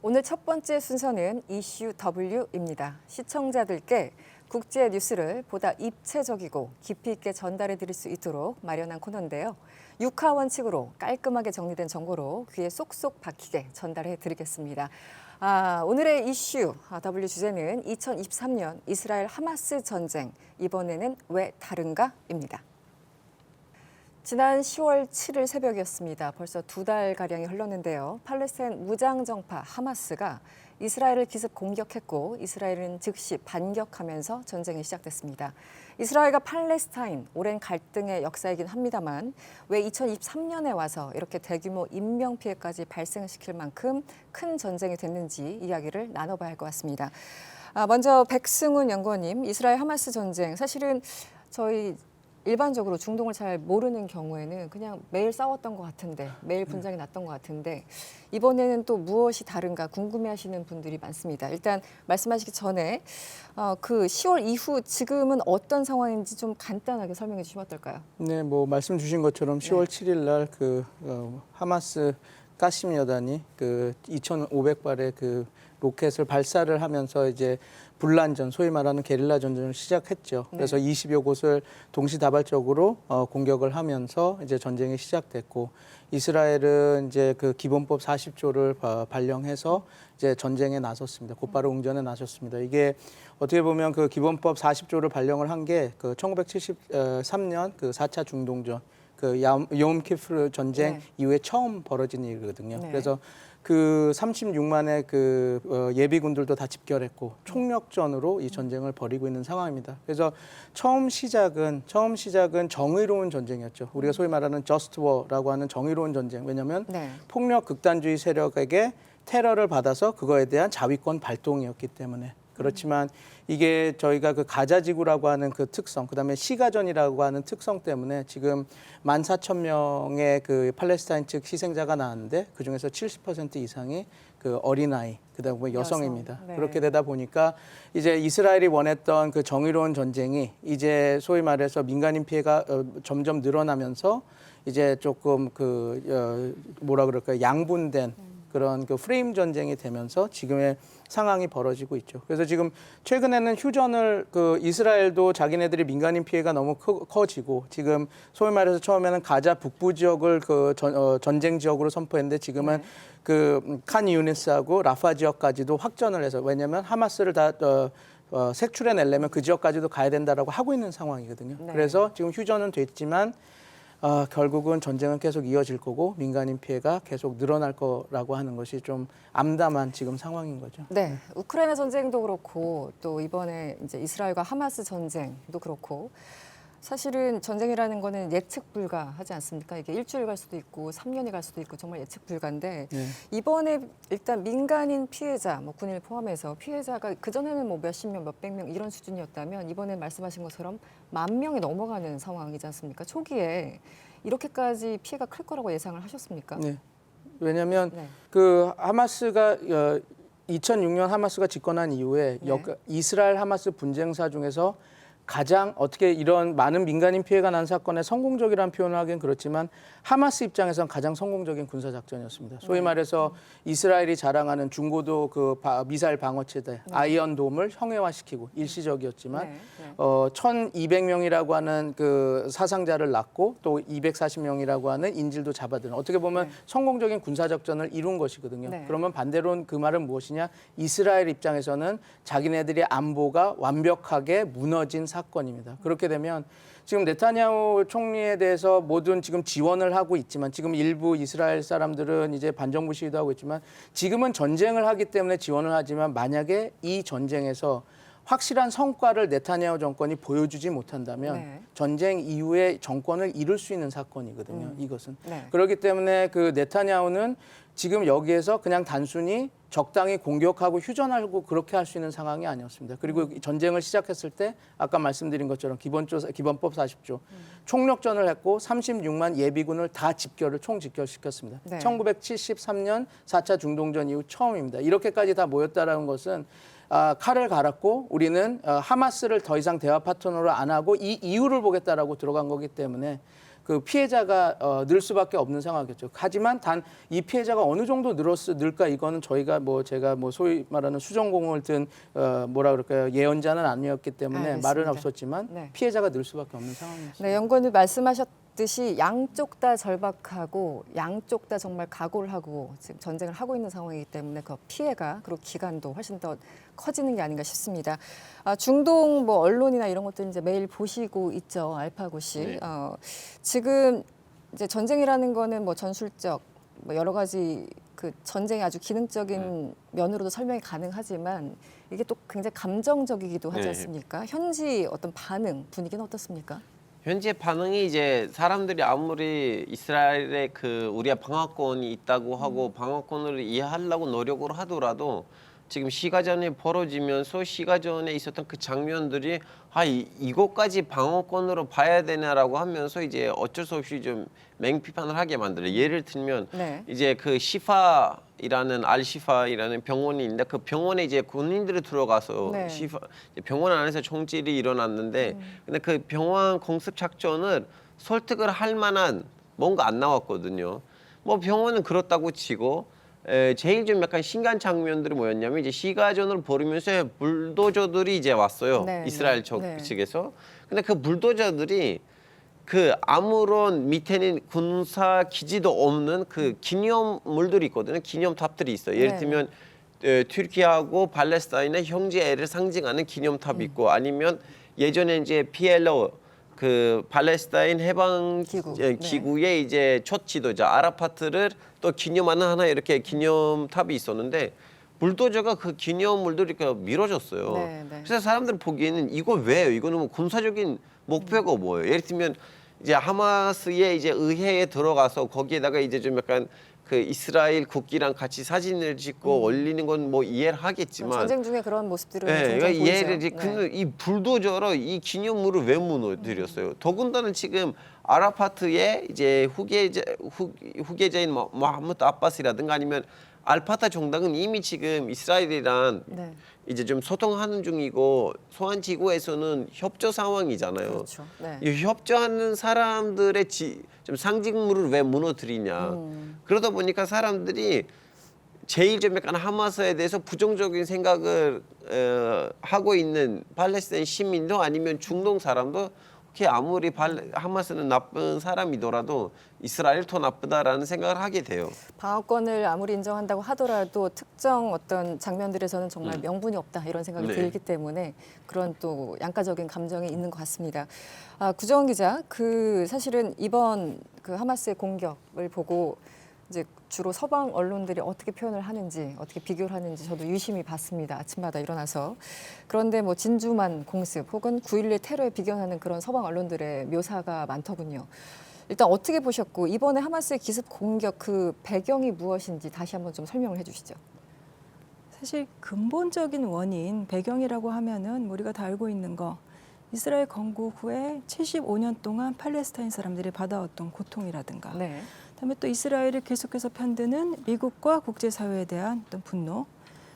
오늘 첫 번째 순서는 이슈 W입니다. 시청자들께 국제 뉴스를 보다 입체적이고 깊이 있게 전달해 드릴 수 있도록 마련한 코너인데요. 6화 원칙으로 깔끔하게 정리된 정보로 귀에 쏙쏙 박히게 전달해 드리겠습니다. 오늘의 이슈 W 주제는 2023년 이스라엘 하마스 전쟁, 이번에는 왜 다른가입니다. 지난 10월 7일 새벽이었습니다. 벌써 2달가량이 흘렀는데요. 팔레스타인 무장정파 하마스가 이스라엘을 기습 공격했고 이스라엘은 즉시 반격하면서 전쟁이 시작됐습니다. 이스라엘과 팔레스타인, 오랜 갈등의 역사이긴 합니다만 왜 2023년에 와서 이렇게 대규모 인명피해까지 발생시킬 만큼 큰 전쟁이 됐는지 이야기를 나눠봐야 할 것 같습니다. 먼저 백승훈 연구원님, 이스라엘 하마스 전쟁, 사실은 저희 일반적으로 중동을 잘 모르는 경우에는 그냥 매일 싸웠던 것 같은데, 매일 분쟁이 났던 것 같은데 이번에는 또 무엇이 다른가 궁금해하시는 분들이 많습니다. 일단 말씀하시기 전에 그 10월 이후 지금은 어떤 상황인지 좀 간단하게 설명해 주시면 어떨까요? 네, 뭐 말씀 주신 것처럼 10월 7일 날 그 하마스 가심 여단이 그 2,500발의 그 로켓을 발사를 하면서 이제 분란전, 소위 말하는 게릴라 전쟁을 시작했죠. 그래서 20여 곳을 동시다발적으로 공격을 하면서 이제 전쟁이 시작됐고, 이스라엘은 이제 그 기본법 40조를 발령해서 이제 전쟁에 나섰습니다. 곧바로 응전에 나섰습니다. 이게 어떻게 보면 그 기본법 40조를 발령을 한 게 그 1973년 그 4차 중동전, 그 욤키프르 전쟁 이후에 처음 벌어진 일이거든요. 그래서 그 36만의 그 예비군들도 다 집결했고 총력전으로 이 전쟁을 벌이고 있는 상황입니다. 그래서 처음 시작은 정의로운 전쟁이었죠. 우리가 소위 말하는 저스트 워라고 하는 정의로운 전쟁. 왜냐하면 폭력 극단주의 세력에게 테러를 받아서 그거에 대한 자위권 발동이었기 때문에. 그렇지만 이게 저희가 그 가자지구라고 하는 그 특성, 그다음에 시가전이라고 하는 특성 때문에 지금 14,000명의 그 팔레스타인 측 희생자가 나왔는데 그 중에서 70% 이상이 그 어린아이, 그다음에 여성입니다. 그렇게 되다 보니까 이제 이스라엘이 원했던 그 정의로운 전쟁이 이제 소위 말해서 민간인 피해가 점점 늘어나면서 이제 조금 그 뭐라 그럴까요? 양분된 그런 그 프레임 전쟁이 되면서 지금의 상황이 벌어지고 있죠. 그래서 지금 최근에는 휴전을 그 이스라엘도 자기네들이 민간인 피해가 너무 커지고 지금 소위 말해서 처음에는 가자 북부 지역을 그 전쟁 지역으로 선포했는데 지금은 그 칸 유니스하고 라파 지역까지도 확전을 해서, 왜냐하면 하마스를 다 색출해내려면 그 지역까지도 가야 된다라고 하고 있는 상황이거든요. 그래서 지금 휴전은 됐지만 결국은 전쟁은 계속 이어질 거고 민간인 피해가 계속 늘어날 거라고 하는 것이 좀 암담한 지금 상황인 거죠. 네, 우크라이나 전쟁도 그렇고 또 이번에 이제 이스라엘과 하마스 전쟁도 그렇고 사실은 전쟁이라는 거는 예측 불가하지 않습니까? 이게 일주일 갈 수도 있고 3년이 갈 수도 있고 정말 예측 불가인데 이번에 일단 민간인 피해자, 뭐 군인을 포함해서 피해자가 그전에는 뭐 몇십 명, 몇백 명 이런 수준이었다면 이번에 말씀하신 것처럼 10,000명이 넘어가는 상황이지 않습니까? 초기에 이렇게까지 피해가 클 거라고 예상을 하셨습니까? 네. 왜냐하면 그 하마스가 2006년 하마스가 집권한 이후에 이스라엘 하마스 분쟁사 중에서 가장 어떻게 이런 많은 민간인 피해가 난 사건에 성공적이라는 표현을 하긴 그렇지만 하마스 입장에선 가장 성공적인 군사작전이었습니다. 소위 말해서 이스라엘이 자랑하는 중고도 그 미사일 방어체대 아이언돔을 형해화시키고 일시적이었지만 1,200명이라고 하는 그 사상자를 낳고 또 240명이라고 하는 인질도 잡아들은, 어떻게 보면 성공적인 군사작전을 이룬 것이거든요. 그러면 반대로 그 말은 무엇이냐? 이스라엘 입장에서는 자기네들의 안보가 완벽하게 무너진 사건입니다. 그렇게 되면 지금 네타냐후 총리에 대해서 모든 지금 지원을 하고 있지만, 지금 일부 이스라엘 사람들은 이제 반정부 시위도 하고 있지만, 지금은 전쟁을 하기 때문에 지원을 하지만 만약에 이 전쟁에서 확실한 성과를 네타냐후 정권이 보여주지 못한다면 전쟁 이후에 정권을 잃을 수 있는 사건이거든요. 이것은. 그렇기 때문에 그 네타냐후는 지금 여기에서 그냥 단순히 적당히 공격하고 휴전하고 그렇게 할 수 있는 상황이 아니었습니다. 그리고 전쟁을 시작했을 때 아까 말씀드린 것처럼 기본법 40조 총력전을 했고 36만 예비군을 다 총집결시켰습니다. 1973년 4차 중동전 이후 처음입니다. 이렇게까지 다 모였다라는 것은 칼을 갈았고 우리는 하마스를 더 이상 대화 파트너로 안 하고 이 이유를 보겠다라고 들어간 거기 때문에 그 피해자가 늘 수밖에 없는 상황이겠죠. 하지만 단 이 피해자가 어느 정도 늘까 이거는 저희가 제가 소위 말하는 수정공을 든 뭐라 그럴까요 예언자는 아니었기 때문에 알겠습니다. 말은 없었지만 네. 피해자가 늘 수밖에 없는 상황이죠. 네, 연구원님 말씀하셨듯이 양쪽 다 절박하고 양쪽 다 정말 각오를 하고 지금 전쟁을 하고 있는 상황이기 때문에 그 피해가 그리고 기간도 훨씬 더 커지는 게 아닌가 싶습니다. 중동 언론이나 이런 것들 이제 매일 보시고 있죠, 알파고시. 네. 지금 이제 전쟁이라는 거는 전술적 여러 가지 그 전쟁의 아주 기능적인 면으로도 설명이 가능하지만 이게 또 굉장히 감정적이기도 하지 네. 않습니까? 현지 어떤 반응, 분위기는 어떻습니까? 현재 반응이 이제 사람들이 아무리 이스라엘에 우리가 방어권이 있다고 하고 방어권을 이해하려고 노력을 하더라도 지금 시가전이 벌어지면서 시가전에 있었던 그 장면들이 이것까지 방어권으로 봐야 되냐라고 하면서 이제 어쩔 수 없이 좀 맹비판을 하게 만들어요. 예를 들면 네. 이제 알시파이라는 병원이 있는데 그 병원에 이제 군인들이 들어가서 네. 병원 안에서 총질이 일어났는데 근데 그 병원 공습 작전을 설득을 할 만한 뭔가 안 나왔거든요. 병원은 그렇다고 치고 제일 좀 약간 신기한 장면들이 뭐였냐면 이제 시가전을 벌이면서 불도저들이 이제 왔어요. 네, 이스라엘 네. 측에서. 근데 그 불도저들이 아무런 밑에는 군사 기지도 없는 그 기념물들이 있거든요. 기념탑들이 있어요. 예를 네. 들면 튀르키예하고 팔레스타인의 형제를 상징하는 기념탑이 있고 아니면 예전에 이제 PLO 팔레스타인 해방 기구. 기구의 이제 첫 지도자 아라파트를 또 기념하는 하나 이렇게 기념탑이 있었는데 불도저가 그 기념물들을 이렇게 밀어줬어요. 네, 네. 그래서 사람들 보기에는 이거 왜요? 이거는 군사적인 목표가 뭐예요? 예를 들면 이제 하마스의 이제 의회에 들어가서 거기에다가 이제 좀 약간 그 이스라엘 국기랑 같이 사진을 찍고 올리는 건 이해를 하겠지만 전쟁 중에 그런 모습들은 네, 종종 그러니까 보이죠. 이해를 근데 이 불도저로 이 기념물을 왜 무너뜨렸어요? 더군다나 지금 아라파트의 이제 후계자인 모하mmad 아바스라든가 아니면 알파타 정당은 이미 지금 이스라엘이랑 네. 이제 좀 소통하는 중이고 소환 지구에서는 협조 상황이잖아요. 그렇죠. 네. 이 협조하는 사람들의 좀 상징물을 왜 무너뜨리냐. 그러다 보니까 사람들이 제일 좀 약간 하마스에 대해서 부정적인 생각을 하고 있는 팔레스타인 시민도 아니면 중동 사람도 아무리 하마스는 나쁜 사람이더라도 이스라엘 더 나쁘다라는 생각을 하게 돼요. 방어권을 아무리 인정한다고 하더라도 특정 어떤 장면들에서는 정말 명분이 없다 이런 생각이 네. 들기 때문에 그런 또 양가적인 감정이 있는 것 같습니다. 구정원 기자, 사실은 이번 하마스의 공격을 보고 이제 주로 서방 언론들이 어떻게 표현을 하는지, 어떻게 비교를 하는지 저도 유심히 봤습니다. 아침마다 일어나서. 그런데 진주만 공습 혹은 9.11 테러에 비견하는 그런 서방 언론들의 묘사가 많더군요. 일단 어떻게 보셨고 이번에 하마스의 기습 공격 그 배경이 무엇인지 다시 한번 좀 설명을 해주시죠. 사실 근본적인 원인, 배경이라고 하면은 우리가 다 알고 있는 거, 이스라엘 건국 후에 75년 동안 팔레스타인 사람들이 받아왔던 고통이라든가 네. 그다음에 또 이스라엘을 계속해서 편드는 미국과 국제사회에 대한 어떤 분노,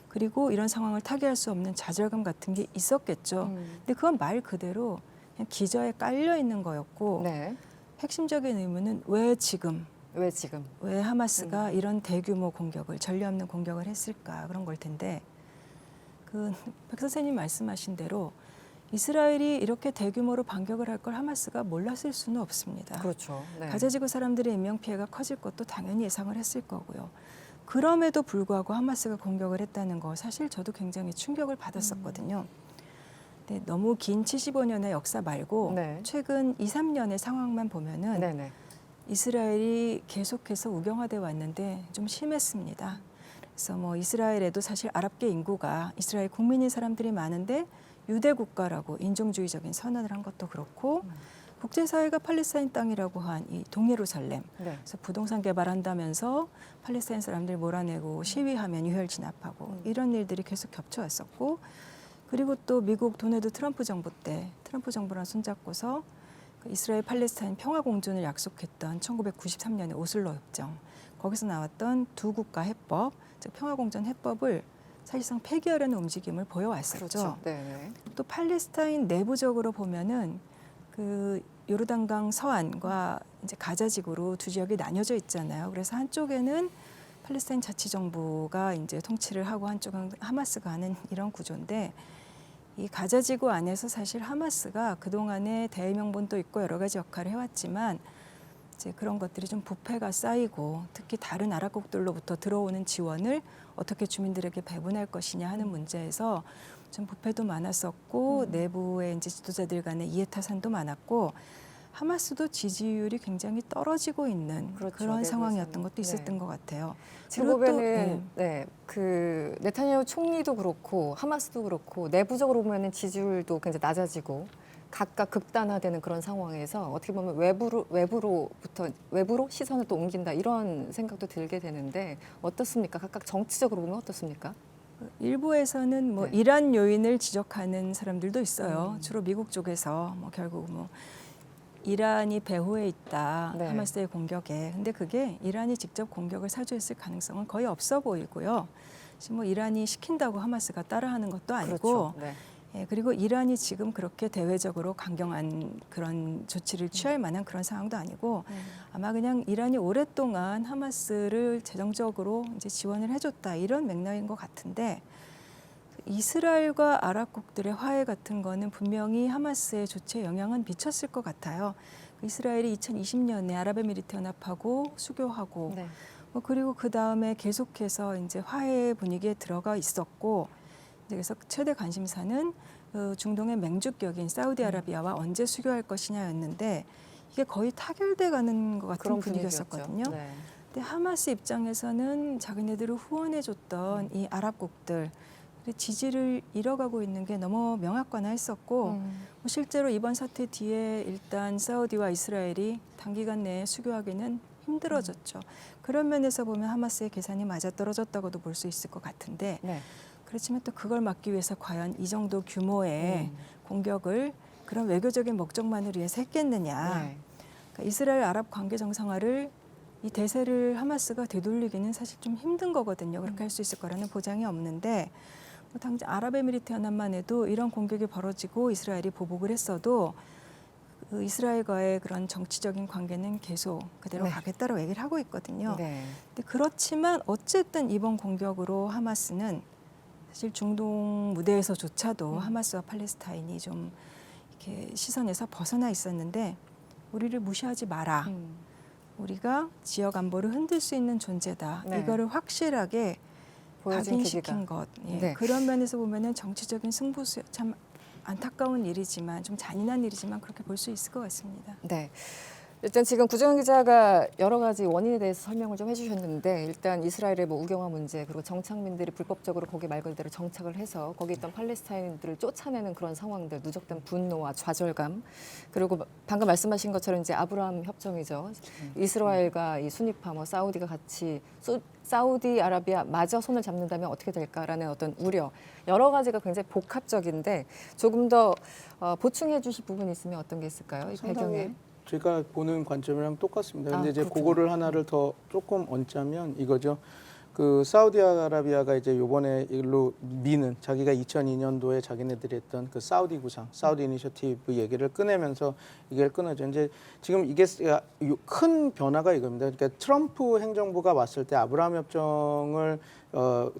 그리고 이런 상황을 타개할 수 없는 좌절감 같은 게 있었겠죠. 근데 그건 말 그대로 그냥 기저에 깔려 있는 거였고 네. 핵심적인 의문은 왜 지금, 왜 지금? 왜 하마스가 이런 대규모 공격을, 전례 없는 공격을 했을까, 그런 걸 텐데 백 선생님 말씀하신 대로 이스라엘이 이렇게 대규모로 반격을 할 걸 하마스가 몰랐을 수는 없습니다. 그렇죠. 네. 가자지구 사람들의 인명피해가 커질 것도 당연히 예상을 했을 거고요. 그럼에도 불구하고 하마스가 공격을 했다는 거 사실 저도 굉장히 충격을 받았었거든요. 근데 너무 긴 75년의 역사 말고 네. 최근 2, 3년의 상황만 보면은 네네. 이스라엘이 계속해서 우경화돼 왔는데 좀 심했습니다. 그래서 이스라엘에도 사실 아랍계 인구가 이스라엘 국민인 사람들이 많은데 유대 국가라고 인종주의적인 선언을 한 것도 그렇고 국제사회가 팔레스타인 땅이라고 한 이 동예루살렘, 네. 그래서 부동산 개발한다면서 팔레스타인 사람들 몰아내고 시위하면 유혈 진압하고 이런 일들이 계속 겹쳐왔었고, 그리고 또 미국 도널드 트럼프 정부 때 트럼프 정부랑 손잡고서 이스라엘 팔레스타인 평화 공존을 약속했던 1993년의 오슬로 협정, 거기서 나왔던 두 국가 해법, 즉 평화 공존 해법을 사실상 폐기하려는 움직임을 보여왔었죠. 그렇죠. 네. 또 팔레스타인 내부적으로 보면은 요르단강 서안과 이제 가자지구로 두 지역이 나뉘어져 있잖아요. 그래서 한쪽에는 팔레스타인 자치정부가 이제 통치를 하고 한쪽은 하마스가 하는 이런 구조인데 이 가자지구 안에서 사실 하마스가 그동안에 대의명분도 있고 여러 가지 역할을 해왔지만 이제 그런 것들이 좀 부패가 쌓이고 특히 다른 아랍국들로부터 들어오는 지원을 어떻게 주민들에게 배분할 것이냐 하는 문제에서 좀 부패도 많았었고 내부의 이제 지도자들 간의 이해타산도 많았고 하마스도 지지율이 굉장히 떨어지고 있는 그렇죠. 그런 내부에서는. 상황이었던 것도 있었던 네. 것 같아요. 지금 그리고 또, 보면은 그 네타냐후 총리도 그렇고 하마스도 그렇고 내부적으로 보면은 지지율도 굉장히 낮아지고 각각 극단화되는 그런 상황에서 어떻게 보면 외부로 시선을 또 옮긴다 이런 생각도 들게 되는데 어떻습니까? 각각 정치적으로 보면 어떻습니까? 일부에서는 뭐 네. 이란 요인을 지적하는 사람들도 있어요. 주로 미국 쪽에서 뭐 결국 뭐 이란이 배후에 있다 네. 하마스의 공격에. 근데 그게 이란이 직접 공격을 사주했을 가능성은 거의 없어 보이고요. 지금 뭐 이란이 시킨다고 하마스가 따라하는 것도 아니고. 그렇죠. 네. 예, 그리고 이란이 지금 그렇게 대외적으로 강경한 그런 조치를 취할 만한 그런 상황도 아니고 아마 그냥 이란이 오랫동안 하마스를 재정적으로 이제 지원을 해줬다 이런 맥락인 것 같은데 이스라엘과 아랍국들의 화해 같은 거는 분명히 하마스의 조치에 영향은 미쳤을 것 같아요. 이스라엘이 2020년에 아랍에미리트 연합하고 수교하고 네. 뭐 그리고 그 다음에 계속해서 이제 화해 분위기에 들어가 있었고 그래서 최대 관심사는 중동의 맹주격인 사우디아라비아와 언제 수교할 것이냐였는데 이게 거의 타결돼 가는 것 같은 그런 분위기였었거든요. 분위기였죠. 네. 근데 하마스 입장에서는 자기네들을 후원해줬던 이 아랍국들 지지를 잃어가고 있는 게 너무 명확관화했었고 뭐 실제로 이번 사태 뒤에 일단 사우디와 이스라엘이 단기간 내에 수교하기는 힘들어졌죠. 그런 면에서 보면 하마스의 계산이 맞아떨어졌다고도 볼 수 있을 것 같은데 네. 그렇지만 또 그걸 막기 위해서 과연 이 정도 규모의 공격을 그런 외교적인 목적만을 위해서 했겠느냐. 네. 그러니까 이스라엘 아랍 관계 정상화를 이 대세를 하마스가 되돌리기는 사실 좀 힘든 거거든요. 그렇게 할 수 있을 거라는 보장이 없는데 뭐 당장 아랍에미리트 연합만 해도 이런 공격이 벌어지고 이스라엘이 보복을 했어도 그 이스라엘과의 그런 정치적인 관계는 계속 그대로 네. 가겠다고 얘기를 하고 있거든요. 네. 근데 그렇지만 어쨌든 이번 공격으로 하마스는 사실 중동 무대에서조차도 하마스와 팔레스타인이 좀 이렇게 시선에서 벗어나 있었는데 우리를 무시하지 마라. 우리가 지역 안보를 흔들 수 있는 존재다. 네. 이거를 확실하게 보여준 각인시킨 계기가. 것. 예. 네. 그런 면에서 보면은 정치적인 승부수 참 안타까운 일이지만 좀 잔인한 일이지만 그렇게 볼 수 있을 것 같습니다. 네. 일단 지금 구정현 기자가 여러 가지 원인에 대해서 설명을 좀 해주셨는데 일단 이스라엘의 뭐 우경화 문제 그리고 정착민들이 불법적으로 거기 말 그대로 정착을 해서 거기 있던 팔레스타인들을 쫓아내는 그런 상황들 누적된 분노와 좌절감 그리고 방금 말씀하신 것처럼 이제 아브라함 협정이죠. 이스라엘과 이 순위파 뭐 사우디가 같이 사우디아라비아 마저 손을 잡는다면 어떻게 될까라는 어떤 우려 여러 가지가 굉장히 복합적인데 조금 더 보충해 주실 부분이 있으면 어떤 게 있을까요? 이 배경에. 제가 보는 관점이랑 똑같습니다. 근데 이제 그렇군요. 그거를 하나를 더 조금 얹자면 이거죠. 그 사우디아라비아가 이제 요번에 일로 미는 자기가 2002년도에 자기네들이 했던 그 사우디 구상, 사우디 이니셔티브 얘기를 꺼내면서 이게 끊어져. 이제 지금 이게 큰 변화가 이겁니다. 그러니까 트럼프 행정부가 왔을 때 아브라함 협정을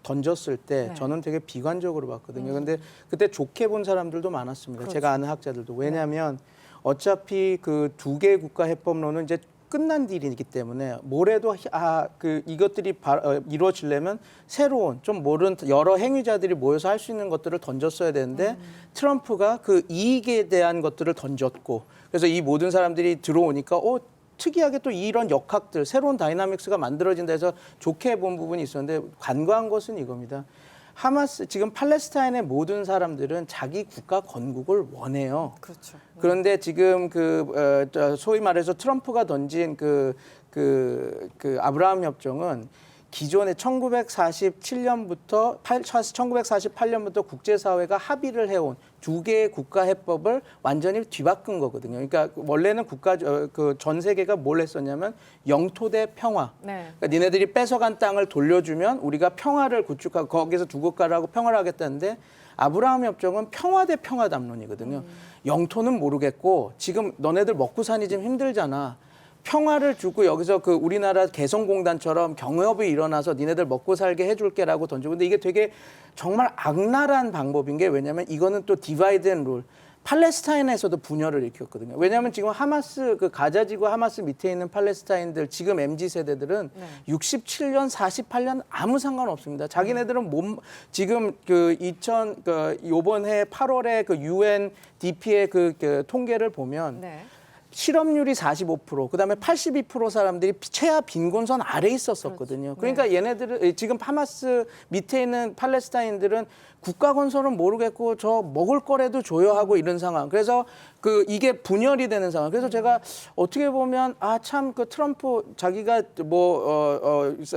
던졌을 때 네. 저는 되게 비관적으로 봤거든요. 근데 그때 좋게 본 사람들도 많습니다. 그렇죠. 제가 아는 학자들도. 왜냐하면 어차피 그 두 개의 국가 해법론은 이제 끝난 딜이기 때문에 뭐래도 이것들이 이루어지려면 새로운 좀 모르는 여러 행위자들이 모여서 할 수 있는 것들을 던졌어야 되는데 트럼프가 그 이익에 대한 것들을 던졌고 그래서 이 모든 사람들이 들어오니까 특이하게 또 이런 역학들 새로운 다이나믹스가 만들어진다 해서 좋게 본 부분이 있었는데 간과한 것은 이겁니다. 하마스 지금 팔레스타인의 모든 사람들은 자기 국가 건국을 원해요. 그렇죠. 그런데 지금 소위 말해서 트럼프가 던진 그 아브라함 협정은 기존의 1948년부터 국제사회가 합의를 해온 두 개의 국가 해법을 완전히 뒤바꾼 거거든요. 그러니까 원래는 전 세계가 뭘 했었냐면 영토 대 평화. 네. 그러니까 니네들이 뺏어간 땅을 돌려주면 우리가 평화를 구축하고 거기서 두 국가를 하고 평화를 하겠다는데 아브라함 협정은 평화 대 평화 담론이거든요. 영토는 모르겠고 지금 너네들 먹고 사니 좀 힘들잖아. 평화를 주고 여기서 그 우리나라 개성공단처럼 경협이 일어나서 니네들 먹고 살게 해줄게라고 던지고 근데 이게 되게 정말 악랄한 방법인 게 왜냐하면 이거는 또 디바이드 앤 룰. 팔레스타인에서도 분열을 일으켰거든요. 왜냐하면 지금 하마스 그 가자지구 하마스 밑에 있는 팔레스타인들 지금 MZ 세대들은 67년, 48년 아무 상관없습니다. 자기네들은 지금 요번 해 8월에 그 UNDP의 그 통계를 보면 네. 실업률이 45%, 그다음에 82% 사람들이 최하 빈곤선 아래에 있었었거든요. 그러니까 얘네들은 지금 하마스 밑에 있는 팔레스타인들은 국가 건설은 모르겠고 저 먹을 거라도 줘야 하고 이런 상황. 그래서 이게 분열이 되는 상황. 그래서 제가 어떻게 보면 참 그 트럼프 자기가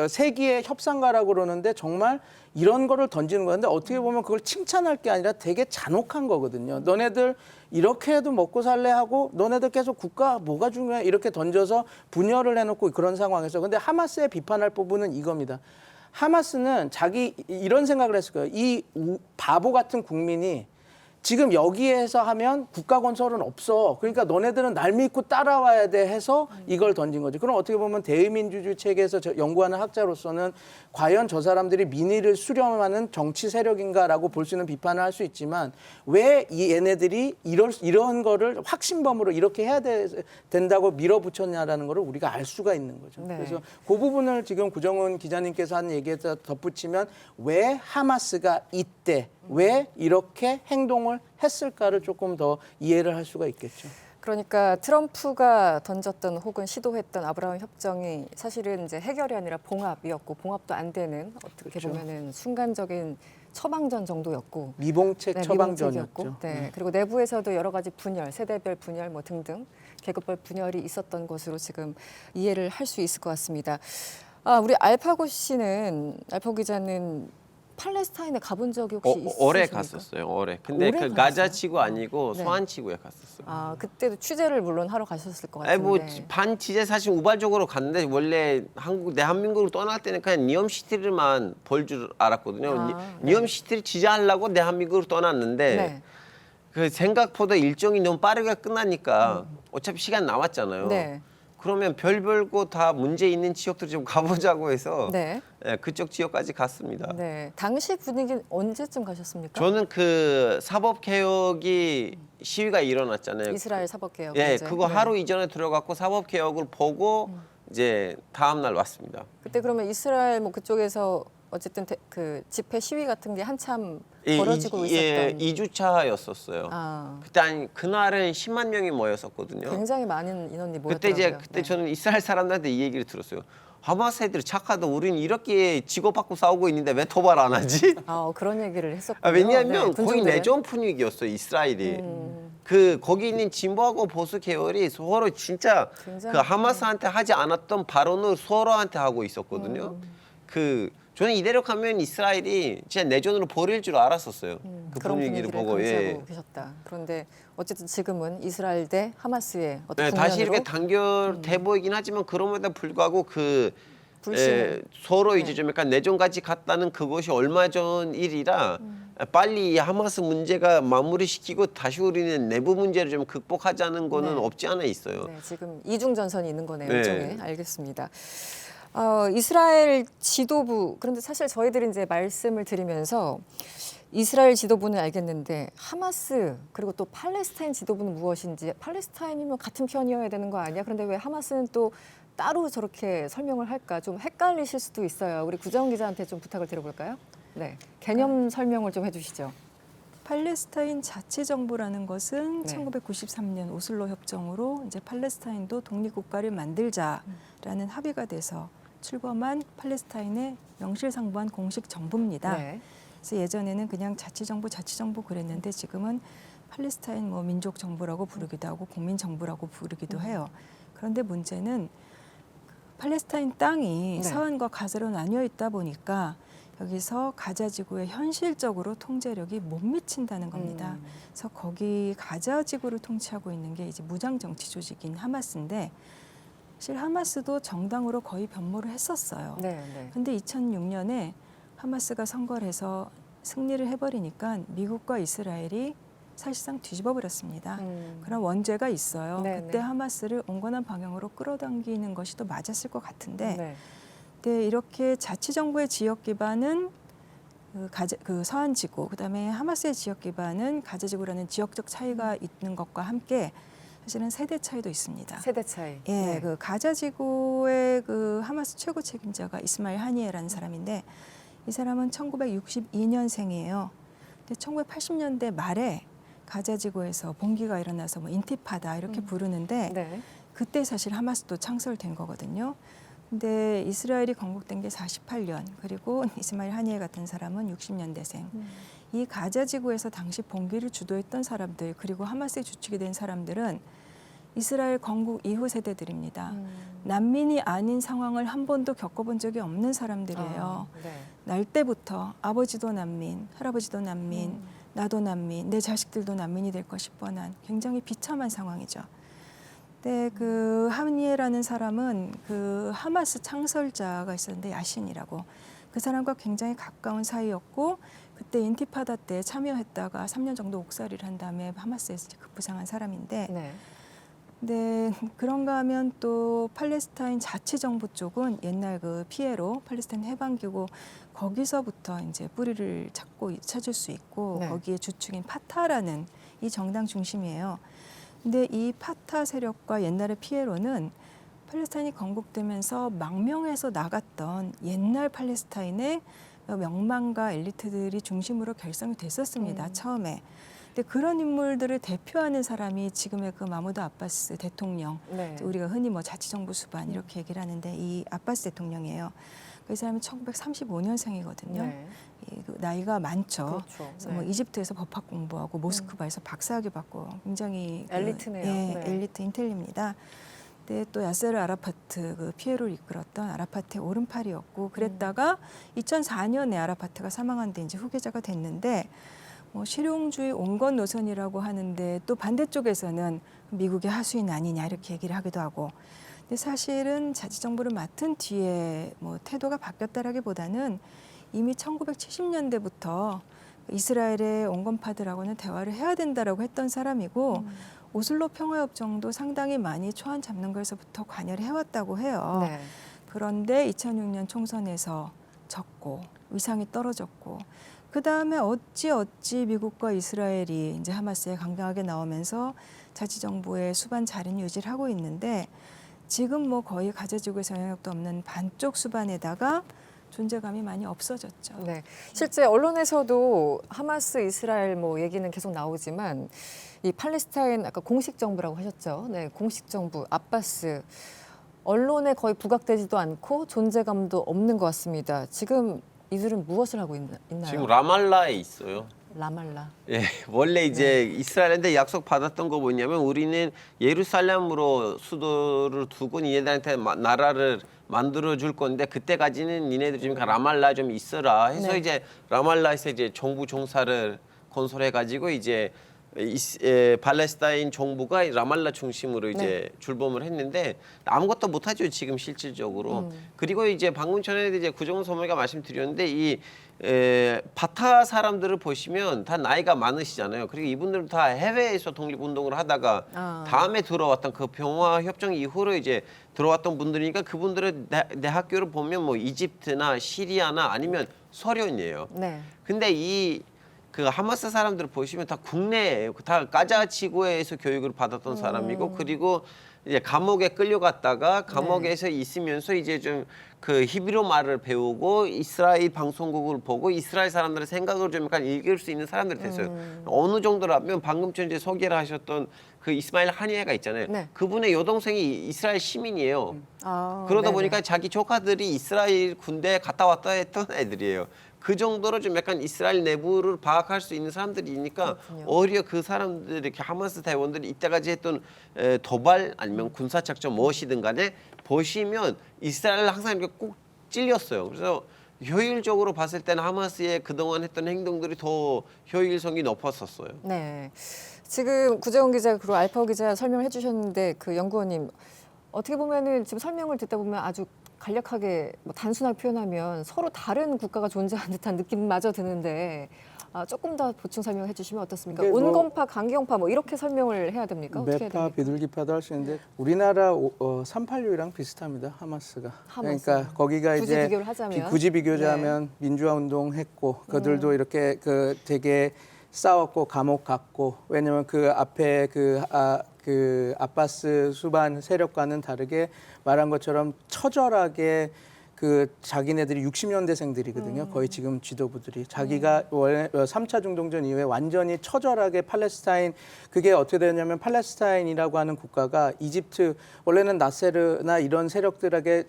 세기의 협상가라고 그러는데 정말 이런 거를 던지는 건데 어떻게 보면 그걸 칭찬할 게 아니라 되게 잔혹한 거거든요. 너네들 이렇게 해도 먹고 살래 하고 너네들 계속 국가 뭐가 중요해 이렇게 던져서 분열을 해놓고 그런 상황에서 근데 하마스에 비판할 부분은 이겁니다. 하마스는 자기 이런 생각을 했을 거예요. 이 바보 같은 국민이 지금 여기에서 하면 국가 건설은 없어. 그러니까 너네들은 날 믿고 따라와야 돼 해서 이걸 던진 거지. 그럼 어떻게 보면 대의민주주의 체계에서 연구하는 학자로서는 과연 저 사람들이 민의를 수렴하는 정치 세력인가라고 볼 수 있는 비판을 할 수 있지만 왜 얘네들이 이런 거를 확신범으로 이렇게 해야 된다고 밀어붙였냐라는 거를 우리가 알 수가 있는 거죠. 네. 그래서 그 부분을 지금 구정훈 기자님께서 한 얘기에서 덧붙이면 왜 하마스가 이때 왜 이렇게 행동을 했을까를 조금 더 이해를 할 수가 있겠죠. 그러니까 트럼프가 던졌던 혹은 시도했던 아브라함 협정이 사실은 이제 해결이 아니라 봉합이었고 봉합도 안 되는 어떻게 그렇죠. 보면은 순간적인 처방전 정도였고 미봉책 네, 처방전이었죠. 미봉책이었고, 네. 그리고 내부에서도 여러 가지 분열, 세대별 분열 뭐 등등 계급별 분열이 있었던 것으로 지금 이해를 할 수 있을 것 같습니다. 우리 알파고 기자는 팔레스타인에 가본 적이 혹시 있으십니까? 올해 갔었어요. 올해. 근데 올해 그 가셨어요? 가자치구 아니고 네. 소안치구에 갔었어요. 그때도 취재를 물론 하러 가셨을 것 아니 같은데. 뭐 반취재 사실 우발적으로 갔는데 원래 대한민국을 떠날 때는 그냥 니엄시티를만 볼 줄 알았거든요. 네. 니엄시티를 취재하려고 대한민국을 떠났는데 네. 그 생각보다 일정이 너무 빠르게 끝나니까 어차피 시간 남았잖아요. 네. 그러면 별별 거 다 문제 있는 지역들 좀 가보자고 해서 네. 예, 그쪽 지역까지 갔습니다. 네. 당시 분위기는 언제쯤 가셨습니까? 저는 그 사법개혁이 시위가 일어났잖아요. 이스라엘 사법개혁. 예, 문제. 그거 네. 하루 이전에 들어갔고 사법개혁을 보고 이제 다음 날 왔습니다. 그때 그러면 이스라엘 뭐 그쪽에서 어쨌든 그 집회 시위 같은 게 한참 벌어지고 있었던. 2주차였었어요. 그때 그날은 10만 명이 모였었거든요. 굉장히 많은 인원이 그때 모였더라고요. 그때 저는 이스라엘 사람들한테 이 얘기를 들었어요. 하마스 애들이 착하다. 우리는 이렇게 직업받고 싸우고 있는데 왜 도발 안 하지? 그런 얘기를 했었군요. 왜냐하면 네, 거의 군중들은. 내전 분위기였어요. 이스라엘이. 거기 있는 진보하고 보수 계열이 서로 진짜 굉장히 그 하마스한테 하지 않았던 발언을 서로한테 하고 있었거든요. 저는 이대로 가면 이스라엘이 진짜 내전으로 벌일 줄 알았었어요. 그 그런 분위기를 분위기를 보고. 감지하고 계셨다. 그런데 어쨌든 지금은 이스라엘 대 하마스의 어떤 네, 다시 이렇게 국면으로 단결돼 보이긴 하지만 그럼에도 불구하고 불신을. 서로 네. 이제 좀 약간 내전까지 갔다는 그것이 얼마 전 일이라 빨리 이 하마스 문제가 마무리시키고 다시 우리는 내부 문제를 좀 극복하자는 거는 네. 없지 않아 있어요. 네, 지금 이중 전선이 있는 거네요. 네. 일종의. 알겠습니다. 이스라엘 지도부 그런데 사실 저희들이 이제 말씀을 드리면서 이스라엘 지도부는 알겠는데 하마스 그리고 또 팔레스타인 지도부는 무엇인지 팔레스타인이면 같은 편이어야 되는 거 아니야? 그런데 왜 하마스는 또 따로 저렇게 설명을 할까? 좀 헷갈리실 수도 있어요. 우리 구정 기자한테 좀 부탁을 드려볼까요? 네, 개념 설명을 좀 해주시죠. 팔레스타인 자치정부라는 것은 네. 1993년 오슬로 협정으로 이제 팔레스타인도 독립국가를 만들자라는 합의가 돼서 출범한 팔레스타인의 명실상부한 공식 정부입니다. 네. 그래서 예전에는 그냥 자치정부 그랬는데 지금은 팔레스타인 뭐 민족정부라고 부르기도 하고 국민정부라고 부르기도 해요. 그런데 문제는 팔레스타인 땅이 네. 서안과 가자로 나뉘어 있다 보니까 여기서 가자 지구에 현실적으로 통제력이 못 미친다는 겁니다. 그래서 거기 가자 지구를 통치하고 있는 게 이제 무장 정치 조직인 하마스인데 사실 하마스도 정당으로 거의 변모를 했었어요. 네, 네. 근데 2006년에 하마스가 선거를 해서 승리를 해버리니까 미국과 이스라엘이 사실상 뒤집어 버렸습니다. 그런 원죄가 있어요. 네, 그때 네. 하마스를 온건한 방향으로 끌어당기는 것이 더 맞았을 것 같은데 네. 네, 이렇게 자치정부의 지역 기반은 그 서한 지구, 그다음에 하마스의 지역 기반은 가자 지구라는 지역적 차이가 있는 것과 함께 사실은 세대 차이도 있습니다. 세대 차이. 예, 네. 그 가자 지구의 그 하마스 최고 책임자가 이스마일 하니에라는 사람인데 이 사람은 1962년생이에요. 근데 1980년대 말에 가자 지구에서 봉기가 일어나서 뭐 인티파다 이렇게 부르는데 네. 그때 사실 하마스도 창설된 거거든요. 근데 이스라엘이 건국된 게 48년, 그리고 이스마일 하니에 같은 사람은 60년대생. 이 가자 지구에서 당시 봉기를 주도했던 사람들, 그리고 하마스의 주축이 된 사람들은 이스라엘 건국 이후 세대들입니다. 난민이 아닌 상황을 한 번도 겪어본 적이 없는 사람들이에요. 네. 날 때부터 아버지도 난민, 할아버지도 난민, 나도 난민, 내 자식들도 난민이 될 것이 뻔한 굉장히 비참한 상황이죠. 네, 그 하니에라는 사람은 그 하마스 창설자가 있었는데 야신이라고 그 사람과 굉장히 가까운 사이였고 그때 인티파다 때 참여했다가 3년 정도 옥살이를 한 다음에 하마스에서 급부상한 사람인데 네. 네, 그런가 하면 또 팔레스타인 자치정부 쪽은 옛날 그 피에로 팔레스타인 해방기구 거기서부터 이제 뿌리를 찾을 수 있고 네. 거기에 주축인 파타라는 이 정당 중심이에요. 근데 이 파타 세력과 옛날의 피에로는 팔레스타인이 건국되면서 망명해서 나갔던 옛날 팔레스타인의 명망가 엘리트들이 중심으로 결성이 됐었습니다. 처음에. 근데 그런 인물들을 대표하는 사람이 지금의 그 마무드 아바스 대통령, 네. 우리가 흔히 뭐 자치정부 수반 이렇게 얘기를 하는데 이 아바스 대통령이에요. 그 사람이 1935년생이거든요. 네. 나이가 많죠. 그렇죠. 그래서 네. 뭐 이집트에서 법학 공부하고 모스크바에서 박사학위 받고 굉장히 엘리트네요. 예, 네. 엘리트 인텔리입니다. 근데 또 야세르 아라파트 그 피에로를 이끌었던 아라파트의 오른팔이었고 그랬다가 2004년에 아라파트가 사망한 데 이제 후계자가 됐는데 뭐 실용주의 온건 노선이라고 하는데 또 반대쪽에서는 미국의 하수인 아니냐 이렇게 얘기를 하기도 하고 근데 사실은 자치정부를 맡은 뒤에 뭐 태도가 바뀌었다라기보다는 이미 1970년대부터 이스라엘의 온건파들하고는 대화를 해야 된다라고 했던 사람이고 오슬로 평화협정도 상당히 많이 초안 잡는 것에서부터 관여를 해왔다고 해요. 네. 그런데 2006년 총선에서 졌고 위상이 떨어졌고 그 다음에 어찌 미국과 이스라엘이 이제 하마스에 강경하게 나오면서 자치정부의 수반 자리는 유지를 하고 있는데 지금 뭐 거의 가자지구에서 영향력도 없는 반쪽 수반에다가 존재감이 많이 없어졌죠. 네. 실제 언론에서도 하마스, 이스라엘 뭐 얘기는 계속 나오지만 이 팔레스타인 아까 공식 정부라고 하셨죠. 네, 공식 정부 아바스 언론에 거의 부각되지도 않고 존재감도 없는 것 같습니다. 지금 이들은 무엇을 하고 있나요? 지금 라말라에 있어요. 라말라. 예, 원래 이제 이스라엘한테 약속 받았던 거 뭐냐면 우리는 예루살렘으로 수도를 두고 니네들한테 나라를 만들어 줄 건데 그때까지는 니네들 좀 라말라 좀 있어라 해서 네. 이제 라말라에서 이제 정부 종사를 건설해 가지고 이제 팔레스타인 정부가 라말라 중심으로 이제 출범을 했는데 아무것도 못하죠 지금 실질적으로. 그리고 이제 방금 전에 이제 구정훈 선배가 말씀드렸는데 이 바타 사람들을 보시면 다 나이가 많으시잖아요. 그리고 이분들은 다 해외에서 독립운동을 하다가 다음에 들어왔던 그 평화 협정 이후로 이제 들어왔던 분들이니까 그분들은 내 학교를 보면 뭐 이집트나 시리아나 아니면 소련이에요. 네. 근데 그 하마스 사람들을 보시면 다 국내예요. 다 가자 지구에서 교육을 받았던 사람이고 그리고 이제 감옥에 끌려갔다가 감옥에서 있으면서 이제 좀 그 히브리 말을 배우고 이스라엘 방송국을 보고 이스라엘 사람들의 생각을 좀 약간 읽을 수 있는 사람들이 됐어요. 어느 정도라면 방금 전에 소개를 하셨던 그 이스마일 하니에가 있잖아요. 네. 그분의 여동생이 이스라엘 시민이에요. 아, 그러다 네네. 보니까 자기 조카들이 이스라엘 군대에 갔다 왔다 했던 애들이에요. 그 정도로 좀 약간 이스라엘 내부를 파악할 수 있는 사람들이니까 그렇군요. 오히려 그 사람들이 이렇게 하마스 대원들이 이때까지 했던 도발 아니면 군사작전 무엇이든 간에 보시면 이스라엘 항상 이렇게 꼭 찔렸어요. 그래서 효율적으로 봤을 때는 하마스의 그동안 했던 행동들이 더 효율성이 높았었어요. 네. 지금 구재원 기자 그리고 알파고 기자 설명을 해주셨는데 그 연구원님 어떻게 보면은 지금 설명을 듣다 보면 아주 간략하게 뭐 단순하게 표현하면 서로 다른 국가가 존재하는 듯한 느낌마저 드는데 조금 더 보충 설명해 주시면 어떻습니까? 이게 뭐 온건파, 강경파 뭐 이렇게 설명을 해야 됩니까? 어떻게 해야 매파, 됩니까? 비둘기파도 할 수 있는데 우리나라 386이랑 비슷합니다. 하마스가. 하마스. 그러니까 거기가 굳이 이제 비교를 하자면? 굳이 비교자면 민주화 운동 했고 그들도 이렇게 그 되게 싸웠고 감옥 갔고 왜냐면 그 앞에 그 아바스 수반 세력과는 다르게 말한 것처럼 처절하게 그 자기네들이 60년대생들이거든요. 거의 지금 지도부들이 자기가 원래 3차 중동전 이후에 완전히 처절하게 팔레스타인 그게 어떻게 되냐면 팔레스타인이라고 하는 국가가 이집트 원래는 나세르나 이런 세력들에게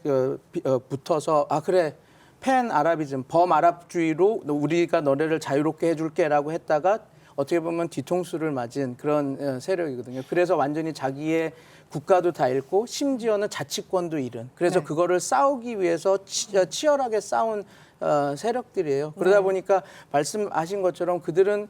붙어서 그래 팬 아랍이즘 범아랍주의로 우리가 너네를 자유롭게 해줄게라고 했다가 어떻게 보면 뒤통수를 맞은 그런 세력이거든요. 그래서 완전히 자기의 국가도 다 잃고 심지어는 자치권도 잃은. 그래서 네. 그거를 싸우기 위해서 치열하게 싸운 세력들이에요. 그러다 보니까 말씀하신 것처럼 그들은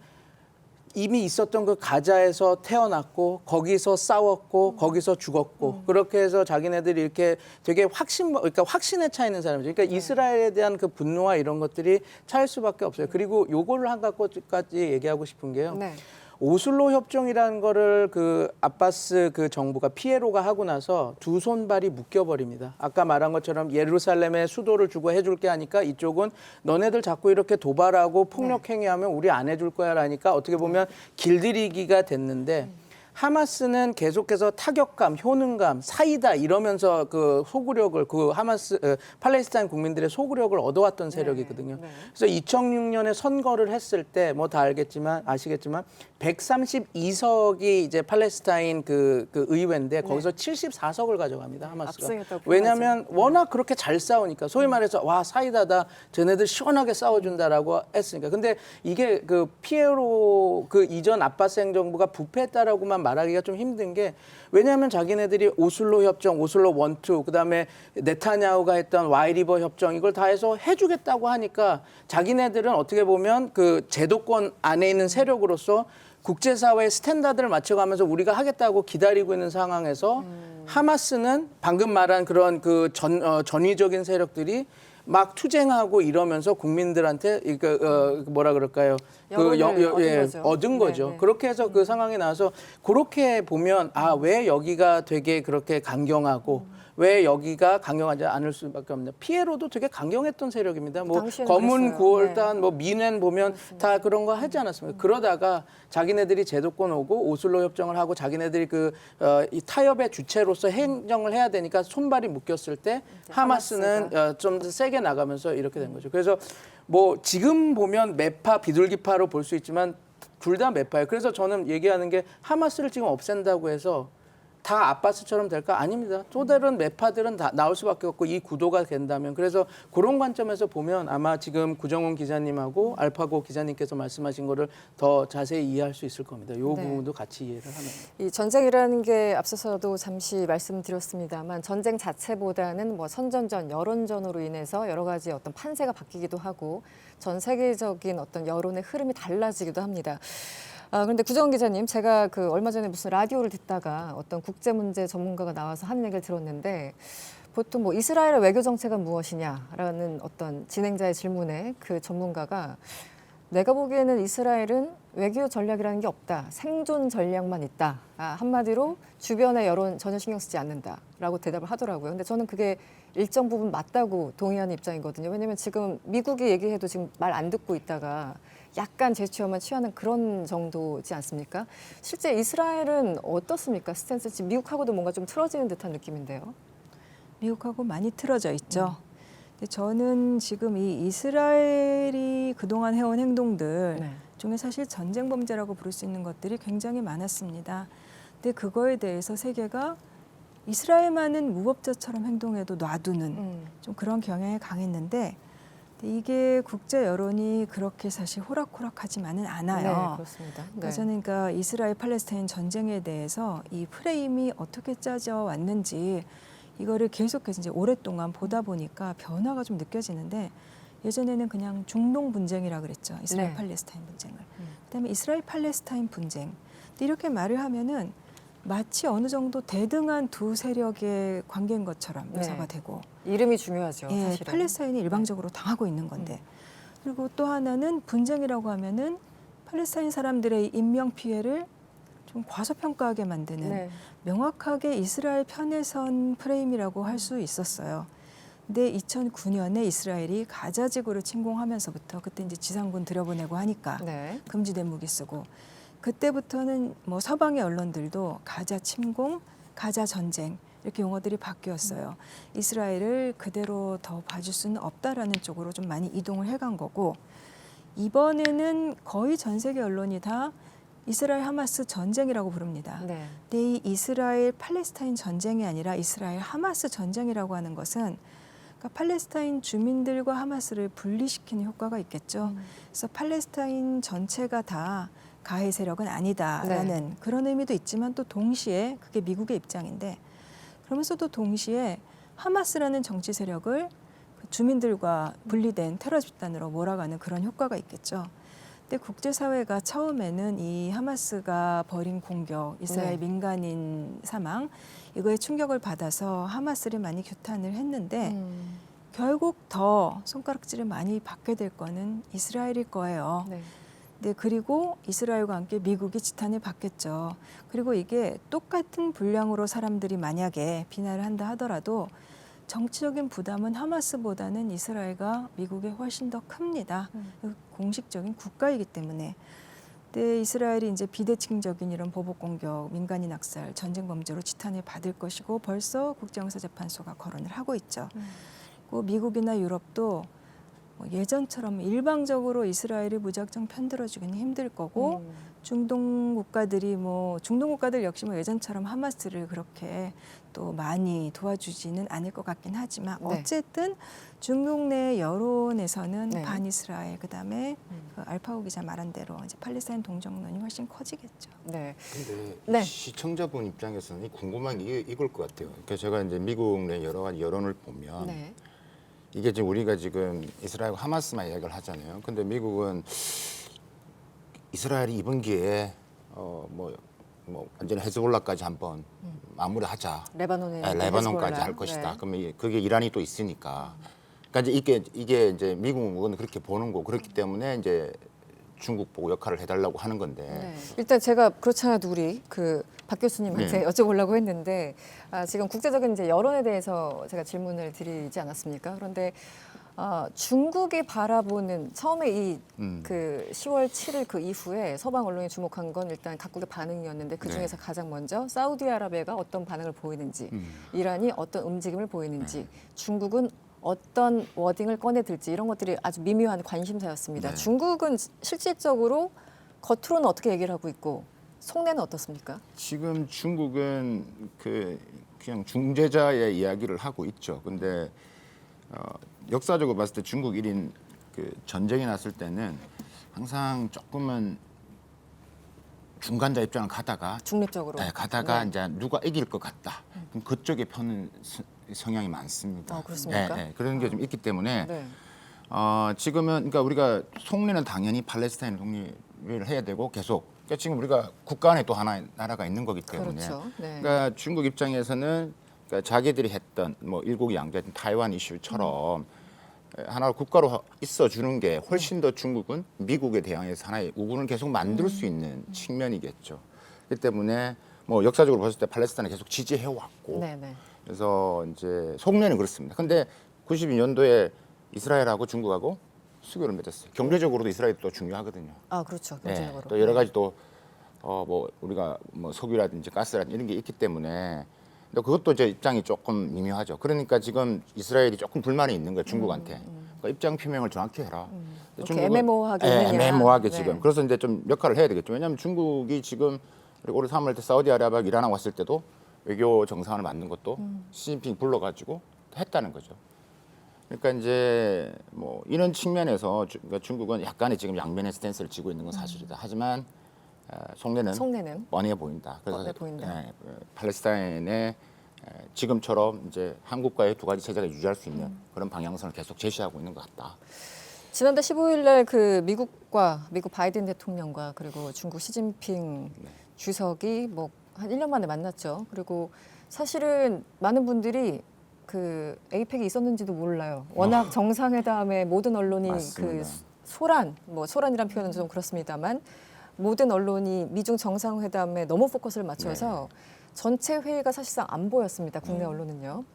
이미 있었던 그 가자에서 태어났고 거기서 싸웠고 거기서 죽었고 그렇게 해서 자기네들이 이렇게 되게 그러니까 확신에 차 있는 사람이죠. 그러니까 이스라엘에 대한 그 분노와 이런 것들이 차일 수밖에 없어요. 그리고 요거를 한 가지까지 얘기하고 싶은 게요. 네. 오슬로 협정이라는 거를 그 아바스 그 정부가 피에로가 하고 나서 두 손발이 묶여버립니다. 아까 말한 것처럼 예루살렘에 수도를 주고 해줄 게 하니까 이쪽은 너네들 자꾸 이렇게 도발하고 폭력 행위하면 우리 안 해줄 거야라니까 어떻게 보면 길들이기가 됐는데 하마스는 계속해서 타격감, 효능감, 사이다 이러면서 그 소구력을 팔레스타인 국민들의 소구력을 얻어왔던 세력이거든요. 네. 그래서 2006년에 선거를 했을 때 뭐 다 아시겠지만 132석이 이제 팔레스타인 그 의회인데 거기서 74석을 가져갑니다. 하마스가. 압승했다고 왜냐하면 워낙 그렇게 잘 싸우니까 소위 말해서 와 사이다다 쟤네들 시원하게 싸워준다라고 했으니까. 근데 이게 그 피에로 그 이전 아바스 행정부가 부패했다라고만 말하기가 좀 힘든 게 왜냐하면 자기네들이 오슬로 협정, 오슬로 1, 2 그다음에 네타냐후가 했던 와이리버 협정 이걸 다 해서 해주겠다고 하니까 자기네들은 어떻게 보면 그 제도권 안에 있는 세력으로서 국제사회의 스탠다드를 맞춰가면서 우리가 하겠다고 기다리고 있는 상황에서 하마스는 방금 말한 그런 그 전위적인 세력들이 막 투쟁하고 이러면서 국민들한테 뭐라 그럴까요? 얻은 거죠. 네. 그렇게 해서 그 상황이 나와서 그렇게 보면 왜 여기가 되게 그렇게 강경하고 왜 여기가 강경하지 않을 수밖에 없냐. 피에로도 되게 강경했던 세력입니다. 뭐 당시에는 검은 그랬어요. 구월단, 뭐 민엔 보면 다 그런 거 하지 않았습니까? 그러다가 자기네들이 제도권 오고 오슬로 협정을 하고 자기네들이 이 타협의 주체로서 행정을 해야 되니까 손발이 묶였을 때 하마스는 좀 세게 나가면서 이렇게 된 거죠. 그래서 뭐 지금 보면 매파 비둘기파로 볼 수 있지만 둘 다 매파예요. 그래서 저는 얘기하는 게 하마스를 지금 없앤다고 해서 다 아바스처럼 될까? 아닙니다. 또 다른 매파들은 다 나올 수밖에 없고 이 구도가 된다면 그래서 그런 관점에서 보면 아마 지금 구정훈 기자님하고 알파고 기자님께서 말씀하신 거를 더 자세히 이해할 수 있을 겁니다. 이 부분도 같이 이해를 하면. 이 전쟁이라는 게 앞서서도 잠시 말씀드렸습니다만 전쟁 자체보다는 뭐 선전전, 여론전으로 인해서 여러 가지 어떤 판세가 바뀌기도 하고 전 세계적인 어떤 여론의 흐름이 달라지기도 합니다. 그런데 구정훈 기자님, 제가 그 얼마 전에 무슨 라디오를 듣다가 어떤 국제문제 전문가가 나와서 하는 얘기를 들었는데 보통 뭐 이스라엘의 외교 정책은 무엇이냐라는 어떤 진행자의 질문에 그 전문가가 내가 보기에는 이스라엘은 외교 전략이라는 게 없다. 생존 전략만 있다. 한마디로 주변의 여론 전혀 신경 쓰지 않는다라고 대답을 하더라고요. 근데 저는 그게 일정 부분 맞다고 동의하는 입장이거든요. 왜냐하면 지금 미국이 얘기해도 지금 말 안 듣고 있다가 약간 제스처만 취하는 그런 정도지 않습니까? 실제 이스라엘은 어떻습니까? 스탠스 지금 미국하고도 뭔가 좀 틀어지는 듯한 느낌인데요. 미국하고 많이 틀어져 있죠. 근데 저는 지금 이 이스라엘이 그동안 해온 행동들 네. 중에 사실 전쟁 범죄라고 부를 수 있는 것들이 굉장히 많았습니다. 근데 그거에 대해서 세계가 이스라엘만은 무법자처럼 행동해도 놔두는 좀 그런 경향이 강했는데 이게 국제 여론이 그렇게 사실 호락호락하지만은 않아요. 네, 그렇습니다. 네. 그러니까 이스라엘 팔레스타인 전쟁에 대해서 이 프레임이 어떻게 짜져 왔는지 이거를 계속해서 이제 오랫동안 보다 보니까 변화가 좀 느껴지는데 예전에는 그냥 중동 분쟁이라 그랬죠. 이스라엘 네. 팔레스타인 분쟁을. 그다음에 이스라엘 팔레스타인 분쟁. 근데 이렇게 말을 하면은 마치 어느 정도 대등한 두 세력의 관계인 것처럼 묘사가 네. 되고 이름이 중요하죠. 예, 사실은. 팔레스타인이 일방적으로 당하고 있는 건데 그리고 또 하나는 분쟁이라고 하면은 팔레스타인 사람들의 인명 피해를 좀 과소평가하게 만드는 네. 명확하게 이스라엘 편에 선 프레임이라고 할 수 있었어요. 근데 2009년에 이스라엘이 가자 지구를 침공하면서부터 그때 이제 지상군 들여보내고 하니까 네. 금지된 무기 쓰고 그때부터는 뭐 서방의 언론들도 가자 침공, 가자 전쟁 이렇게 용어들이 바뀌었어요. 이스라엘을 그대로 더 봐줄 수는 없다라는 쪽으로 좀 많이 이동을 해간 거고 이번에는 거의 전 세계 언론이 다 이스라엘 하마스 전쟁이라고 부릅니다. 네. 근데 이 이스라엘 팔레스타인 전쟁이 아니라 이스라엘 하마스 전쟁이라고 하는 것은 그러니까 팔레스타인 주민들과 하마스를 분리시키는 효과가 있겠죠. 그래서 팔레스타인 전체가 다 가해 세력은 아니다라는 그런 의미도 있지만 또 동시에 그게 미국의 입장인데 그러면서도 동시에 하마스라는 정치 세력을 그 주민들과 분리된 테러 집단으로 몰아가는 그런 효과가 있겠죠. 근데 국제사회가 처음에는 이 하마스가 벌인 공격, 이스라엘 네. 민간인 사망 이거에 충격을 받아서 하마스를 많이 규탄을 했는데 결국 더 손가락질을 많이 받게 될 거는 이스라엘일 거예요. 네. 네, 그리고 이스라엘과 함께 미국이 지탄을 받겠죠. 그리고 이게 똑같은 분량으로 사람들이 만약에 비난을 한다 하더라도 정치적인 부담은 하마스보다는 이스라엘과 미국이 훨씬 더 큽니다. 공식적인 국가이기 때문에. 근데 이스라엘이 이제 비대칭적인 이런 보복 공격, 민간인 학살, 전쟁 범죄로 지탄을 받을 것이고 벌써 국제형사재판소가 거론을 하고 있죠. 그리고 미국이나 유럽도 뭐 예전처럼 일방적으로 이스라엘을 무작정 편들어주기는 힘들 거고 중동 국가들 역시 뭐 예전처럼 하마스를 그렇게 또 많이 도와주지는 않을 것 같긴 하지만 네. 어쨌든 중국 내 여론에서는 네. 반이스라엘 그다음에 그 알파고 기자 말한 대로 이제 팔레스타인 동정론이 훨씬 커지겠죠. 네. 근데 네. 시청자분 입장에서는 이걸 것 같아요. 그러니까 제가 이제 미국 내 여러 가지 여론을 보면 네. 이게 지금 우리가 지금 이스라엘과 하마스만 이야기를 하잖아요. 근데 미국은 이스라엘이 이번 기회에 뭐 완전히 헤즈볼라까지 한번 마무리하자. 레바논에 있는 레바논까지 헤즈볼라. 할 것이다. 네. 그러면 그게 이란이 또 있으니까. 그러니까 이제 이게 이제 미국은 그렇게 보는 거고 그렇기 때문에 이제 중국 보고 역할을 해달라고 하는 건데. 네. 일단 제가 그렇지 않아도 우리 그 박 교수님한테 네. 여쭤보려고 했는데 지금 국제적인 이제 여론에 대해서 제가 질문을 드리지 않았습니까? 그런데 중국이 바라보는 처음에 이 그 10월 7일 그 이후에 서방 언론이 주목한 건 일단 각국의 반응이었는데 그 중에서 가장 먼저 사우디아라비아가 어떤 반응을 보이는지, 이란이 어떤 움직임을 보이는지, 중국은 어떤 워딩을 꺼내들지 이런 것들이 아주 미묘한 관심사였습니다. 네. 중국은 실질적으로 겉으로는 어떻게 얘기를 하고 있고 속내는 어떻습니까? 지금 중국은 그냥 중재자의 이야기를 하고 있죠. 근데 역사적으로 봤을 때 중국 1인 그 전쟁이 났을 때는 항상 조금은 중간자 입장을 가다가 중립적으로. 가다가 이제 누가 이길 것 같다. 그럼 그쪽에 펴는 성향이 많습니다. 그렇습니까? 그런 게 좀 있기 때문에 네. 지금은 그러니까 우리가 속내는 당연히 팔레스타인 독립을 해야 되고 계속. 그러니까 지금 우리가 국가 안에 또 하나의 나라가 있는 거기 때문에. 그렇죠. 네. 그러니까 중국 입장에서는 그러니까 자기들이 했던 뭐 일국이 양자 타이완 이슈처럼 하나의 국가로 있어 주는 게 훨씬 더 중국은 미국에 대항해서 하나의 우군을 계속 만들 수 있는 측면이겠죠. 그렇기 때문에 뭐 역사적으로 봤을 때 팔레스타인을 계속 지지해 왔고. 네네. 그래서 이제 속내는 그렇습니다. 근데 92년도에 이스라엘하고 중국하고 수교를 맺었어요. 경제적으로도 이스라엘이 또 중요하거든요. 그렇죠. 경제적으로. 또 여러 가지 또 뭐 우리가 뭐 석유라든지 가스라든지 이런 게 있기 때문에 근데 그것도 이제 입장이 조금 미묘하죠. 그러니까 지금 이스라엘이 조금 불만이 있는 거예요. 중국한테. 그러니까 입장 표명을 정확히 해라. 이렇게 애매모호하게 했느냐. 애매모호하게 네. 지금. 그래서 이제 좀 역할을 해야 되겠죠. 왜냐하면 중국이 지금 올해 3월 때 사우디아라비아 이란하고 왔을 때도 외교 정상을 만든 것도 시진핑 불러가지고 했다는 거죠. 그러니까 이제 뭐 이런 측면에서 그러니까 중국은 약간의 지금 양면의 스탠스를 쥐고 있는 건 사실이다. 하지만 속내는 속내는 뻔해 보인다. 그래서 뻔해 보인다. 팔레스타인의 지금처럼 이제 한국과의 두 가지 체제가 유지할 수 있는 그런 방향성을 계속 제시하고 있는 것 같다. 지난달 15일 날 그 미국 바이든 대통령과 그리고 중국 시진핑 주석이 뭐 한 1년 만에 만났죠. 그리고 사실은 많은 분들이 그 에이펙이 있었는지도 몰라요. 워낙 정상회담에 모든 언론이 맞습니다. 그 소란이란 표현은 좀 그렇습니다만 모든 언론이 미중 정상회담에 너무 포커스를 맞춰서 전체 회의가 사실상 안 보였습니다. 국내 언론은요.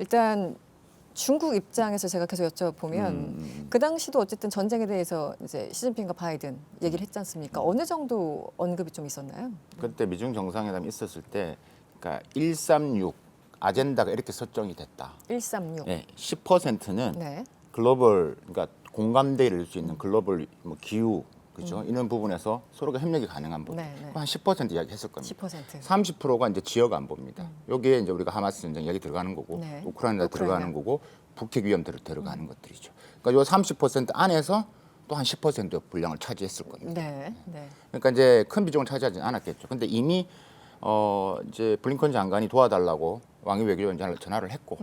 일단 중국 입장에서 제가 계속 여쭤보면 그 당시도 어쨌든 전쟁에 대해서 이제 시진핑과 바이든 얘기를 했지 않습니까? 어느 정도 언급이 좀 있었나요? 그때 미중 정상회담이 있었을 때, 그러니까 136 아젠다가 이렇게 설정이 됐다. 136. 네, 10%는 네. 글로벌, 그러니까 공감대를 이룰 수 있는 글로벌 뭐 기후, 그렇죠? 이런 부분에서 서로가 협력이 가능한 부분, 네, 네. 한 10% 이야기했을 겁니다. 10%. 30%가 이제 지역 안보입니다. 여기에 이제 우리가 하마스 전쟁 이야기 들어가는 거고, 네. 우크라이나 우크라이나. 들어가는 거고, 북핵 위험 들어가는 것들이죠. 그러니까 요 30% 안에서 또 한 10% 분량을 차지했을 겁니다. 네. 네. 그러니까 이제 큰 비중을 차지하지 않았겠죠. 근데 이미 이제 블링컨 장관이 도와달라고 왕이 외교위원장을 전화를 했고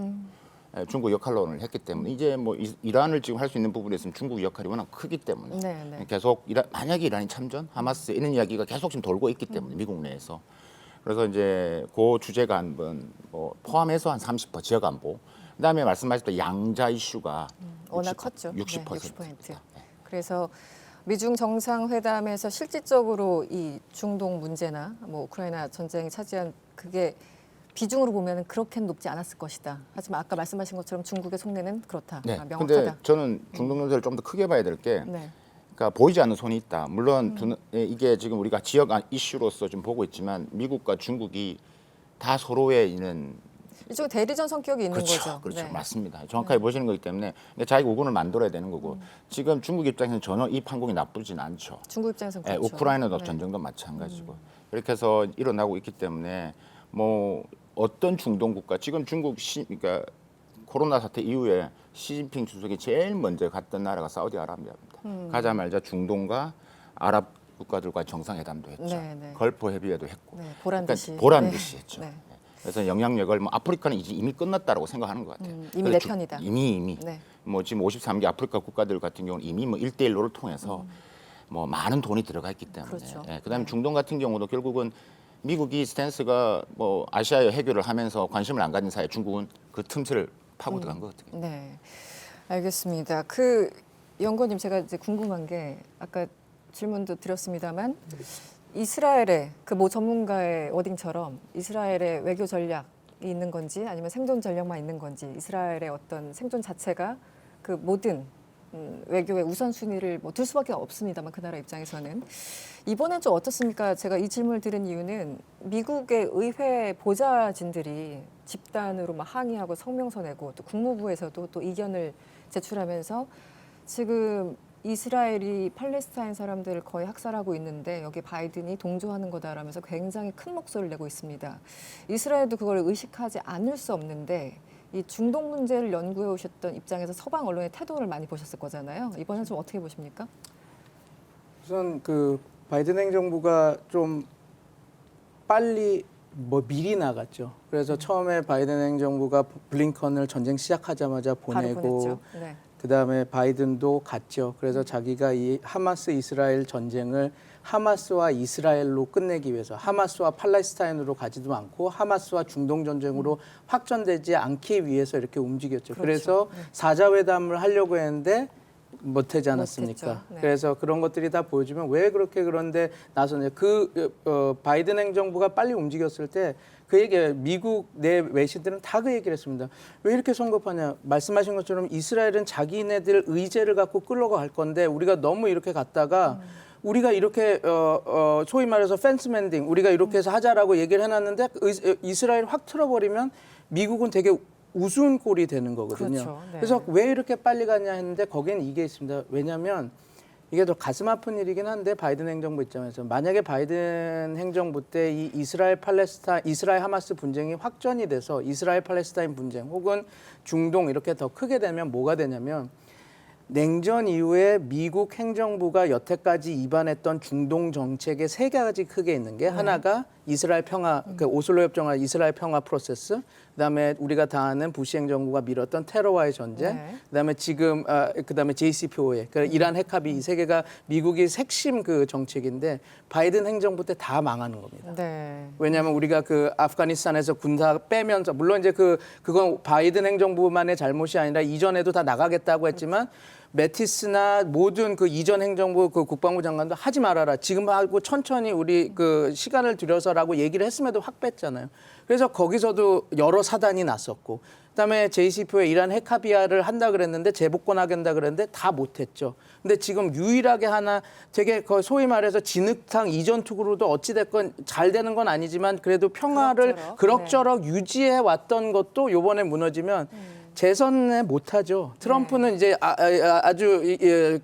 중국 역할론을 했기 때문에 이제 뭐 이란을 지금 할 수 있는 부분에 있으면 중국 역할이 워낙 크기 때문에 네, 네. 계속 만약에 이란이 참전, 하마스 이런 이야기가 계속 지금 돌고 있기 때문에 미국 내에서 그래서 이제 그 주제가 한번 뭐 포함해서 한 30% 지역 안보. 그다음에 말씀하셨던 양자 이슈가 워낙 컸죠. 60%. 네, 60%. 그래서 미중 정상회담에서 실질적으로 이 중동 문제나 뭐 우크라이나 전쟁이 차지한 그게 비중으로 보면 그렇게는 높지 않았을 것이다. 하지만 아까 말씀하신 것처럼 중국의 속내는 그렇다. 네. 명확하다. 근데 저는 중동 문제를 좀 더 크게 봐야 될 게 네. 그러니까 보이지 않는 손이 있다. 물론 이게 지금 우리가 지역 이슈로서 좀 보고 있지만 미국과 중국이 다 서로의 있는 이쪽 대리전 성격이 있는 그렇죠, 거죠. 그렇죠, 네. 맞습니다. 정확하게 보시는 거기 때문에 자기가 우군을 만들어야 되는 거고 지금 중국 입장에서는 전혀 이 판국이 나쁘진 않죠. 중국 입장에서는 예, 그렇죠. 우크라이나도 네. 전쟁도 마찬가지고 이렇게 해서 일어나고 있기 때문에 뭐 어떤 중동 국가 지금 그러니까 코로나 사태 이후에 시진핑 주석이 제일 먼저 갔던 나라가 사우디아라비아입니다. 가자마자 중동과 아랍 국가들과 정상회담도 했죠. 네, 네. 걸프 협의회도 했고 네, 보란 듯이. 그러니까 보란 네. 듯이 했죠. 네. 그래서 영향력을 뭐 아프리카는 이미 끝났다라고 생각하는 것 같아요. 이미 그래서 내 편이다. 이미 네. 뭐 지금 53개 아프리카 국가들 같은 경우는 이미 뭐 1대1로를 통해서 뭐 많은 돈이 들어가 있기 때문에. 그렇죠. 그다음에 중동 같은 경우도 결국은 미국이 스탠스가 뭐 아시아의 해결을 하면서 관심을 안 가진 사이에 중국은 그 틈새를 파고 들어간 것 같아요. 네, 알겠습니다. 그 연구원님 제가 이제 궁금한 게 아까 질문도 드렸습니다만 이스라엘의 그 모 전문가의 워딩처럼 이스라엘의 외교 전략이 있는 건지 아니면 생존 전략만 있는 건지 이스라엘의 어떤 생존 자체가 그 모든 외교의 우선순위를 뭐 둘 수밖에 없습니다만 그 나라 입장에서는 이번엔 좀 어떻습니까? 제가 이 질문을 드린 이유는 미국의 의회 보좌진들이 집단으로 막 항의하고 성명서 내고 또 국무부에서도 또 이견을 제출하면서 지금 이스라엘이 팔레스타인 사람들을 거의 학살하고 있는데 여기 바이든이 동조하는 거다라면서 굉장히 큰 목소리를 내고 있습니다. 이스라엘도 그걸 의식하지 않을 수 없는데 이 중동 문제를 연구해 오셨던 입장에서 서방 언론의 태도를 많이 보셨을 거잖아요. 이번엔 좀 어떻게 보십니까? 우선 그 바이든 행정부가 좀 빨리 뭐 미리 나갔죠. 그래서 처음에 바이든 행정부가 블링컨을 전쟁 시작하자마자 바로 보내고 보냈죠. 네. 그다음에 바이든도 갔죠. 그래서 자기가 이 하마스 이스라엘 전쟁을 하마스와 이스라엘로 끝내기 위해서 하마스와 팔레스타인으로 가지도 않고 하마스와 중동 전쟁으로 확전되지 않기 위해서 이렇게 움직였죠. 그렇죠. 그래서 사자회담을 하려고 했는데 못하지 않았습니까? 못했죠. 네. 그래서 그런 것들이 다 보여주면 왜 그렇게 그런데 나서냐. 바이든 행정부가 빨리 움직였을 때 그 얘기 미국 내 외신들은 다 그 얘기를 했습니다. 왜 이렇게 성급하냐. 말씀하신 것처럼 이스라엘은 자기네들 의제를 갖고 끌어갈 건데 우리가 너무 이렇게 갔다가 우리가 이렇게 소위 말해서 펜스맨딩 우리가 이렇게 해서 하자라고 얘기를 해놨는데 이스라엘 확 틀어버리면 미국은 되게 우스운 꼴이 되는 거거든요. 그렇죠. 네. 그래서 왜 이렇게 빨리 갔냐 했는데 거기는 이게 있습니다. 왜냐하면 이게 더 가슴 아픈 일이긴 한데 바이든 행정부 입장에서 만약에 바이든 행정부 때 이 이스라엘 하마스 분쟁이 확전이 돼서 이스라엘 팔레스타인 분쟁 혹은 중동 이렇게 더 크게 되면 뭐가 되냐면 냉전 이후에 미국 행정부가 여태까지 입안했던 중동 정책의 세 가지 크게 있는 게 하나가 이스라엘 평화, 그 오슬로 협정과 이스라엘 평화 프로세스, 그다음에 우리가 다 아는 부시 행정부가 밀었던 테러와의 전쟁, 네. 그다음에 지금 그다음에 JCPOA, 그러니까 이란 핵합의 이 세 개가 미국의 핵심 그 정책인데 바이든 행정부 때 다 망하는 겁니다. 네. 왜냐하면 우리가 그 아프가니스탄에서 군사 빼면서 물론 이제 그건 바이든 행정부만의 잘못이 아니라 이전에도 다 나가겠다고 했지만 매티스나 모든 그 이전 행정부 그 국방부 장관도 하지 말아라. 지금 하고 천천히 우리 그 시간을 들여서라고 얘기를 했음에도 확 뺐잖아요. 그래서 거기서도 여러 사단이 났었고, 그다음에 JCPOA 이란 핵합의를 한다 그랬는데 재복권하겠다 그랬는데 다 못했죠. 근데 지금 유일하게 하나 되게 소위 말해서 진흙탕 이전 투구로도 어찌 됐건 잘 되는 건 아니지만 그래도 평화를 그럭저럭 유지해 왔던 것도 이번에 무너지면. 재선에 못하죠. 트럼프는 이제 아주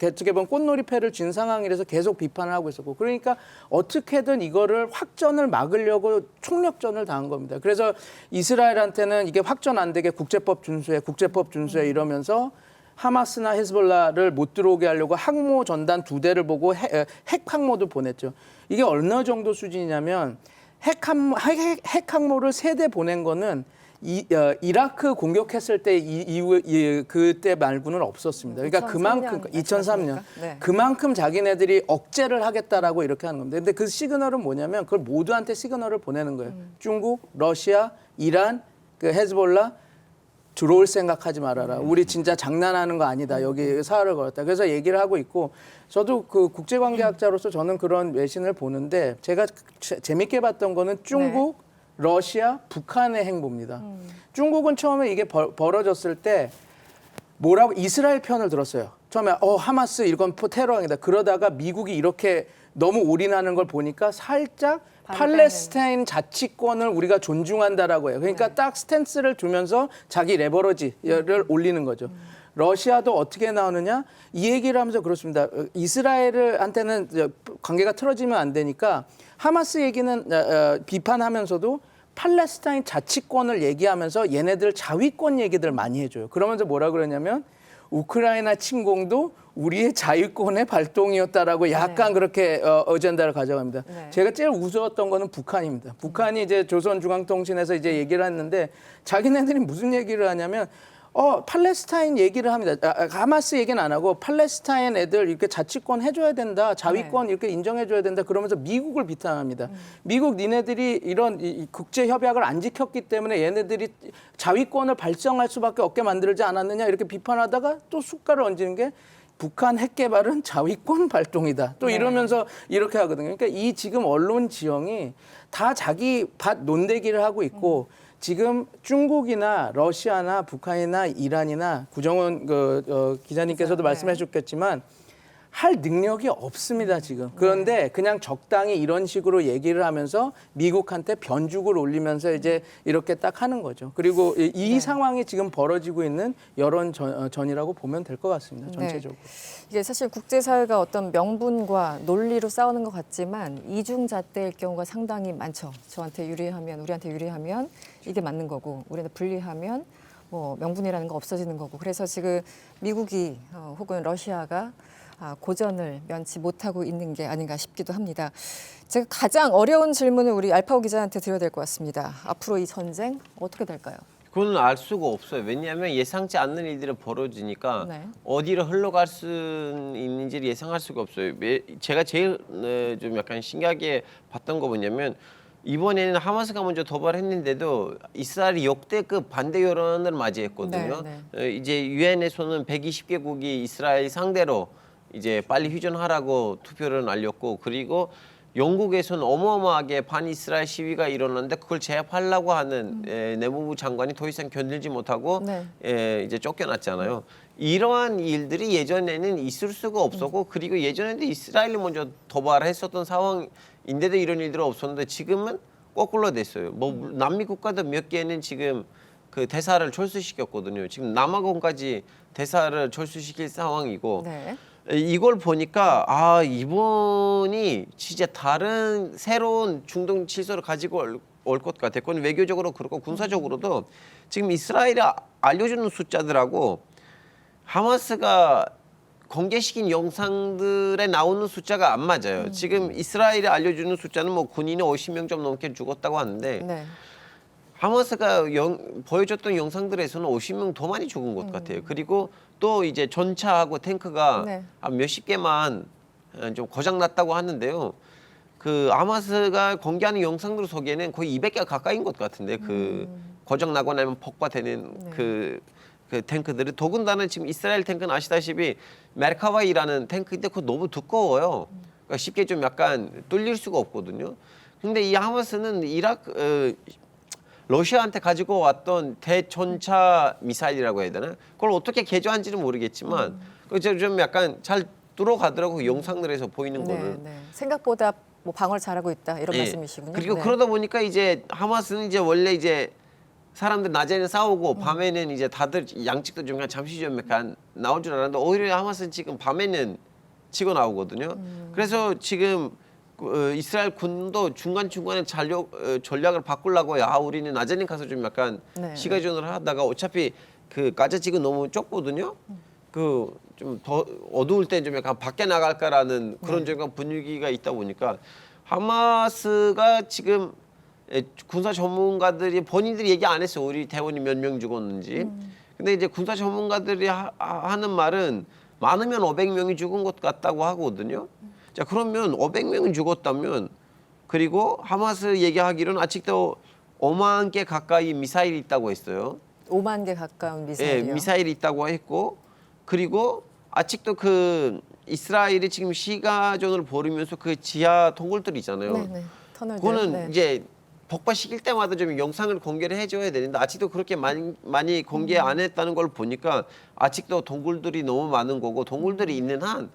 어떻게 보면 꽃놀이패를 쥔 상황이라서 계속 비판을 하고 있었고, 그러니까 어떻게든 이거를 확전을 막으려고 총력전을 당한 겁니다. 그래서 이스라엘한테는 이게 확전 안 되게 국제법 준수해 이러면서 하마스나 헤즈볼라를 못 들어오게 하려고 항모 전단 2대를 보고 핵 항모도 보냈죠. 이게 어느 정도 수준이냐면 핵 항모를 3대 보낸 거는 이라크 공격했을 때 이후 그때 말고는 없었습니다. 그러니까 그만큼 2003년 네. 그만큼 자기네들이 억제를 하겠다라고 이렇게 하는 겁니다. 근데 그 시그널은 뭐냐면 그걸 모두한테 시그널을 보내는 거예요. 중국, 러시아, 이란, 그 헤즈볼라 들어올 생각하지 말아라. 우리 진짜 장난하는 거 아니다. 여기 사활을 걸었다. 그래서 얘기를 하고 있고, 저도 그 국제관계학자로서 저는 그런 외신을 보는데 제가 재밌게 봤던 거는 중국, 러시아, 북한의 행보입니다. 중국은 처음에 이게 벌어졌을 때 뭐라고 이스라엘 편을 들었어요. 처음에 하마스 이건 테러행위다. 그러다가 미국이 이렇게 너무 올인하는 걸 보니까 살짝 팔레스타인 자치권을 우리가 존중한다라고 해요. 그러니까 딱 스탠스를 두면서 자기 레버러지를 올리는 거죠. 러시아도 어떻게 나오느냐? 이 얘기를 하면서 그렇습니다. 이스라엘한테는 관계가 틀어지면 안 되니까 하마스 얘기는 비판하면서도 팔레스타인 자치권을 얘기하면서 얘네들 자위권 얘기들 많이 해줘요. 그러면서 뭐라 그러냐면 우크라이나 침공도 우리의 자유권의 발동이었다라고 약간 그렇게 어젠다를 가져갑니다. 제가 제일 우스웠던 거는 북한입니다. 북한이 이제 조선중앙통신에서 이제 얘기를 했는데 자기네들이 무슨 얘기를 하냐면 팔레스타인 얘기를 합니다. 하마스 얘기는 안 하고 팔레스타인 애들 이렇게 자치권 해줘야 된다, 자위권 이렇게 인정해줘야 된다 그러면서 미국을 비판합니다. 미국 니네들이 이런 국제 협약을 안 지켰기 때문에 얘네들이 자위권을 발정할 수밖에 없게 만들지 않았느냐 이렇게 비판하다가 또 숟가락을 얹는 게 북한 핵 개발은 자위권 발동이다. 또 이러면서 이렇게 하거든요. 그러니까 이 지금 언론 지형이 다 자기 밭 논대기를 하고 있고. 지금 중국이나 러시아나 북한이나 이란이나 구정원 기자님께서도 말씀해 주셨겠지만 할 능력이 없습니다, 지금. 그런데 그냥 적당히 이런 식으로 얘기를 하면서 미국한테 변죽을 올리면서 이제 이렇게 딱 하는 거죠. 그리고 이 상황이 지금 벌어지고 있는 여론전이라고 보면 될 것 같습니다, 전체적으로. 이게 사실 국제사회가 어떤 명분과 논리로 싸우는 것 같지만 이중잣대일 경우가 상당히 많죠. 저한테 유리하면, 우리한테 유리하면 이게 맞는 거고, 우리한테 불리하면 뭐 명분이라는 거 없어지는 거고. 그래서 지금 미국이 혹은 러시아가 고전을 면치 못하고 있는 게 아닌가 싶기도 합니다. 제가 가장 어려운 질문을 우리 알파고 기자한테 드려야 될 것 같습니다. 앞으로 이 전쟁 어떻게 될까요? 그건 알 수가 없어요. 왜냐하면 예상치 않는 일들이 벌어지니까 네. 어디로 흘러갈 수 있는지를 예상할 수가 없어요. 제가 제일 좀 약간 신기하게 봤던 거 뭐냐면 이번에는 하마스가 먼저 도발했는데도 이스라엘이 역대급 반대 여론을 맞이했거든요. 이제 유엔에서는 120개국이 이스라엘 상대로 이제 빨리 휴전하라고 투표를 날렸고, 그리고 영국에서는 어마어마하게 반이스라엘 시위가 일어났는데 그걸 제압하려고 하는 내무부 장관이 더 이상 견딜지 못하고 이제 쫓겨났잖아요. 이러한 일들이 예전에는 있을 수가 없었고, 그리고 예전에도 이스라엘이 먼저 도발했었던 상황인데도 이런 일들은 없었는데 지금은 거꾸로 됐어요. 뭐 남미 국가도 몇 개는 지금 그 대사를 철수시켰거든요. 지금 남아공까지 대사를 철수시킬 상황이고. 이걸 보니까 이번이 진짜 다른 새로운 중동 질서를 가지고 올 것 같아요. 그건 외교적으로 그렇고 군사적으로도 지금 이스라엘이 알려주는 숫자들하고 하마스가 공개시킨 영상들에 나오는 숫자가 안 맞아요. 지금 이스라엘이 알려주는 숫자는 뭐 군인이 50명 좀 넘게 죽었다고 하는데 네. 하마스가 보여줬던 영상들에서는 50명 더 많이 죽은 것 같아요. 그리고 또 이제 전차하고 탱크가 네. 한 몇십 개만 좀 고장 났다고 하는데요. 그 하마스가 공개하는 영상들 속에는 거의 200개 가까이인 것 같은데 그 고장 나고 나면 폭파되는 네. 그 탱크들이 더군다나 지금 이스라엘 탱크는 아시다시피 메르카바이라는 탱크인데 그거 너무 두꺼워요. 그러니까 쉽게 좀 약간 뚫릴 수가 없거든요. 근데 이 하마스는 러시아한테 가지고 왔던 대전차 미사일이라고 해야 되나? 그걸 어떻게 개조한지는 모르겠지만 좀 약간 잘 뚫어가더라고 영상들에서 보이는 네, 거는. 네. 생각보다 뭐 방어를 잘하고 있다 이런 예. 말씀이시군요. 그리고 네. 그러다 보니까 이제 하마스는 이제 원래 이제 사람들 낮에는 싸우고 밤에는 이제 다들 양측도 좀 그냥 잠시 좀 약간 나올 줄 알았는데 오히려 하마스는 지금 밤에는 치고 나오거든요. 그래서 지금 이스라엘 군도 중간중간에 전략을 바꾸려고 우리는 낮에는 가서 좀 약간 네. 시가전을 하다가 어차피 그 가자 지금 너무 좁거든요. 그 좀 더 어두울 때 좀 약간 밖에 나갈까라는 그런 좀 약간 분위기가 있다 보니까 하마스가 지금 군사 전문가들이 본인들이 얘기 안 했어요. 우리 대원이 몇 명 죽었는지. 근데 이제 군사 전문가들이 하는 말은 많으면 500명이 죽은 것 같다고 하거든요. 자, 그러면 500명이 죽었다면 그리고 하마스 얘기하기로는 아직도 5만 개 가까이 미사일이 있다고 했어요. 5만 개 가까운 예, 미사일이요. 미사일이 있다고 했고 그리고 아직도 그 이스라엘이 지금 시가전을 벌이면서 그 지하 동굴들이 있잖아요. 네, 네. 터널들. 그거는 네. 이제 폭파시킬 때마다 좀 영상을 공개를 해줘야 되는데 아직도 그렇게 많이 공개 안 했다는 걸 보니까 아직도 동굴들이 너무 많은 거고 동굴들이 있는 한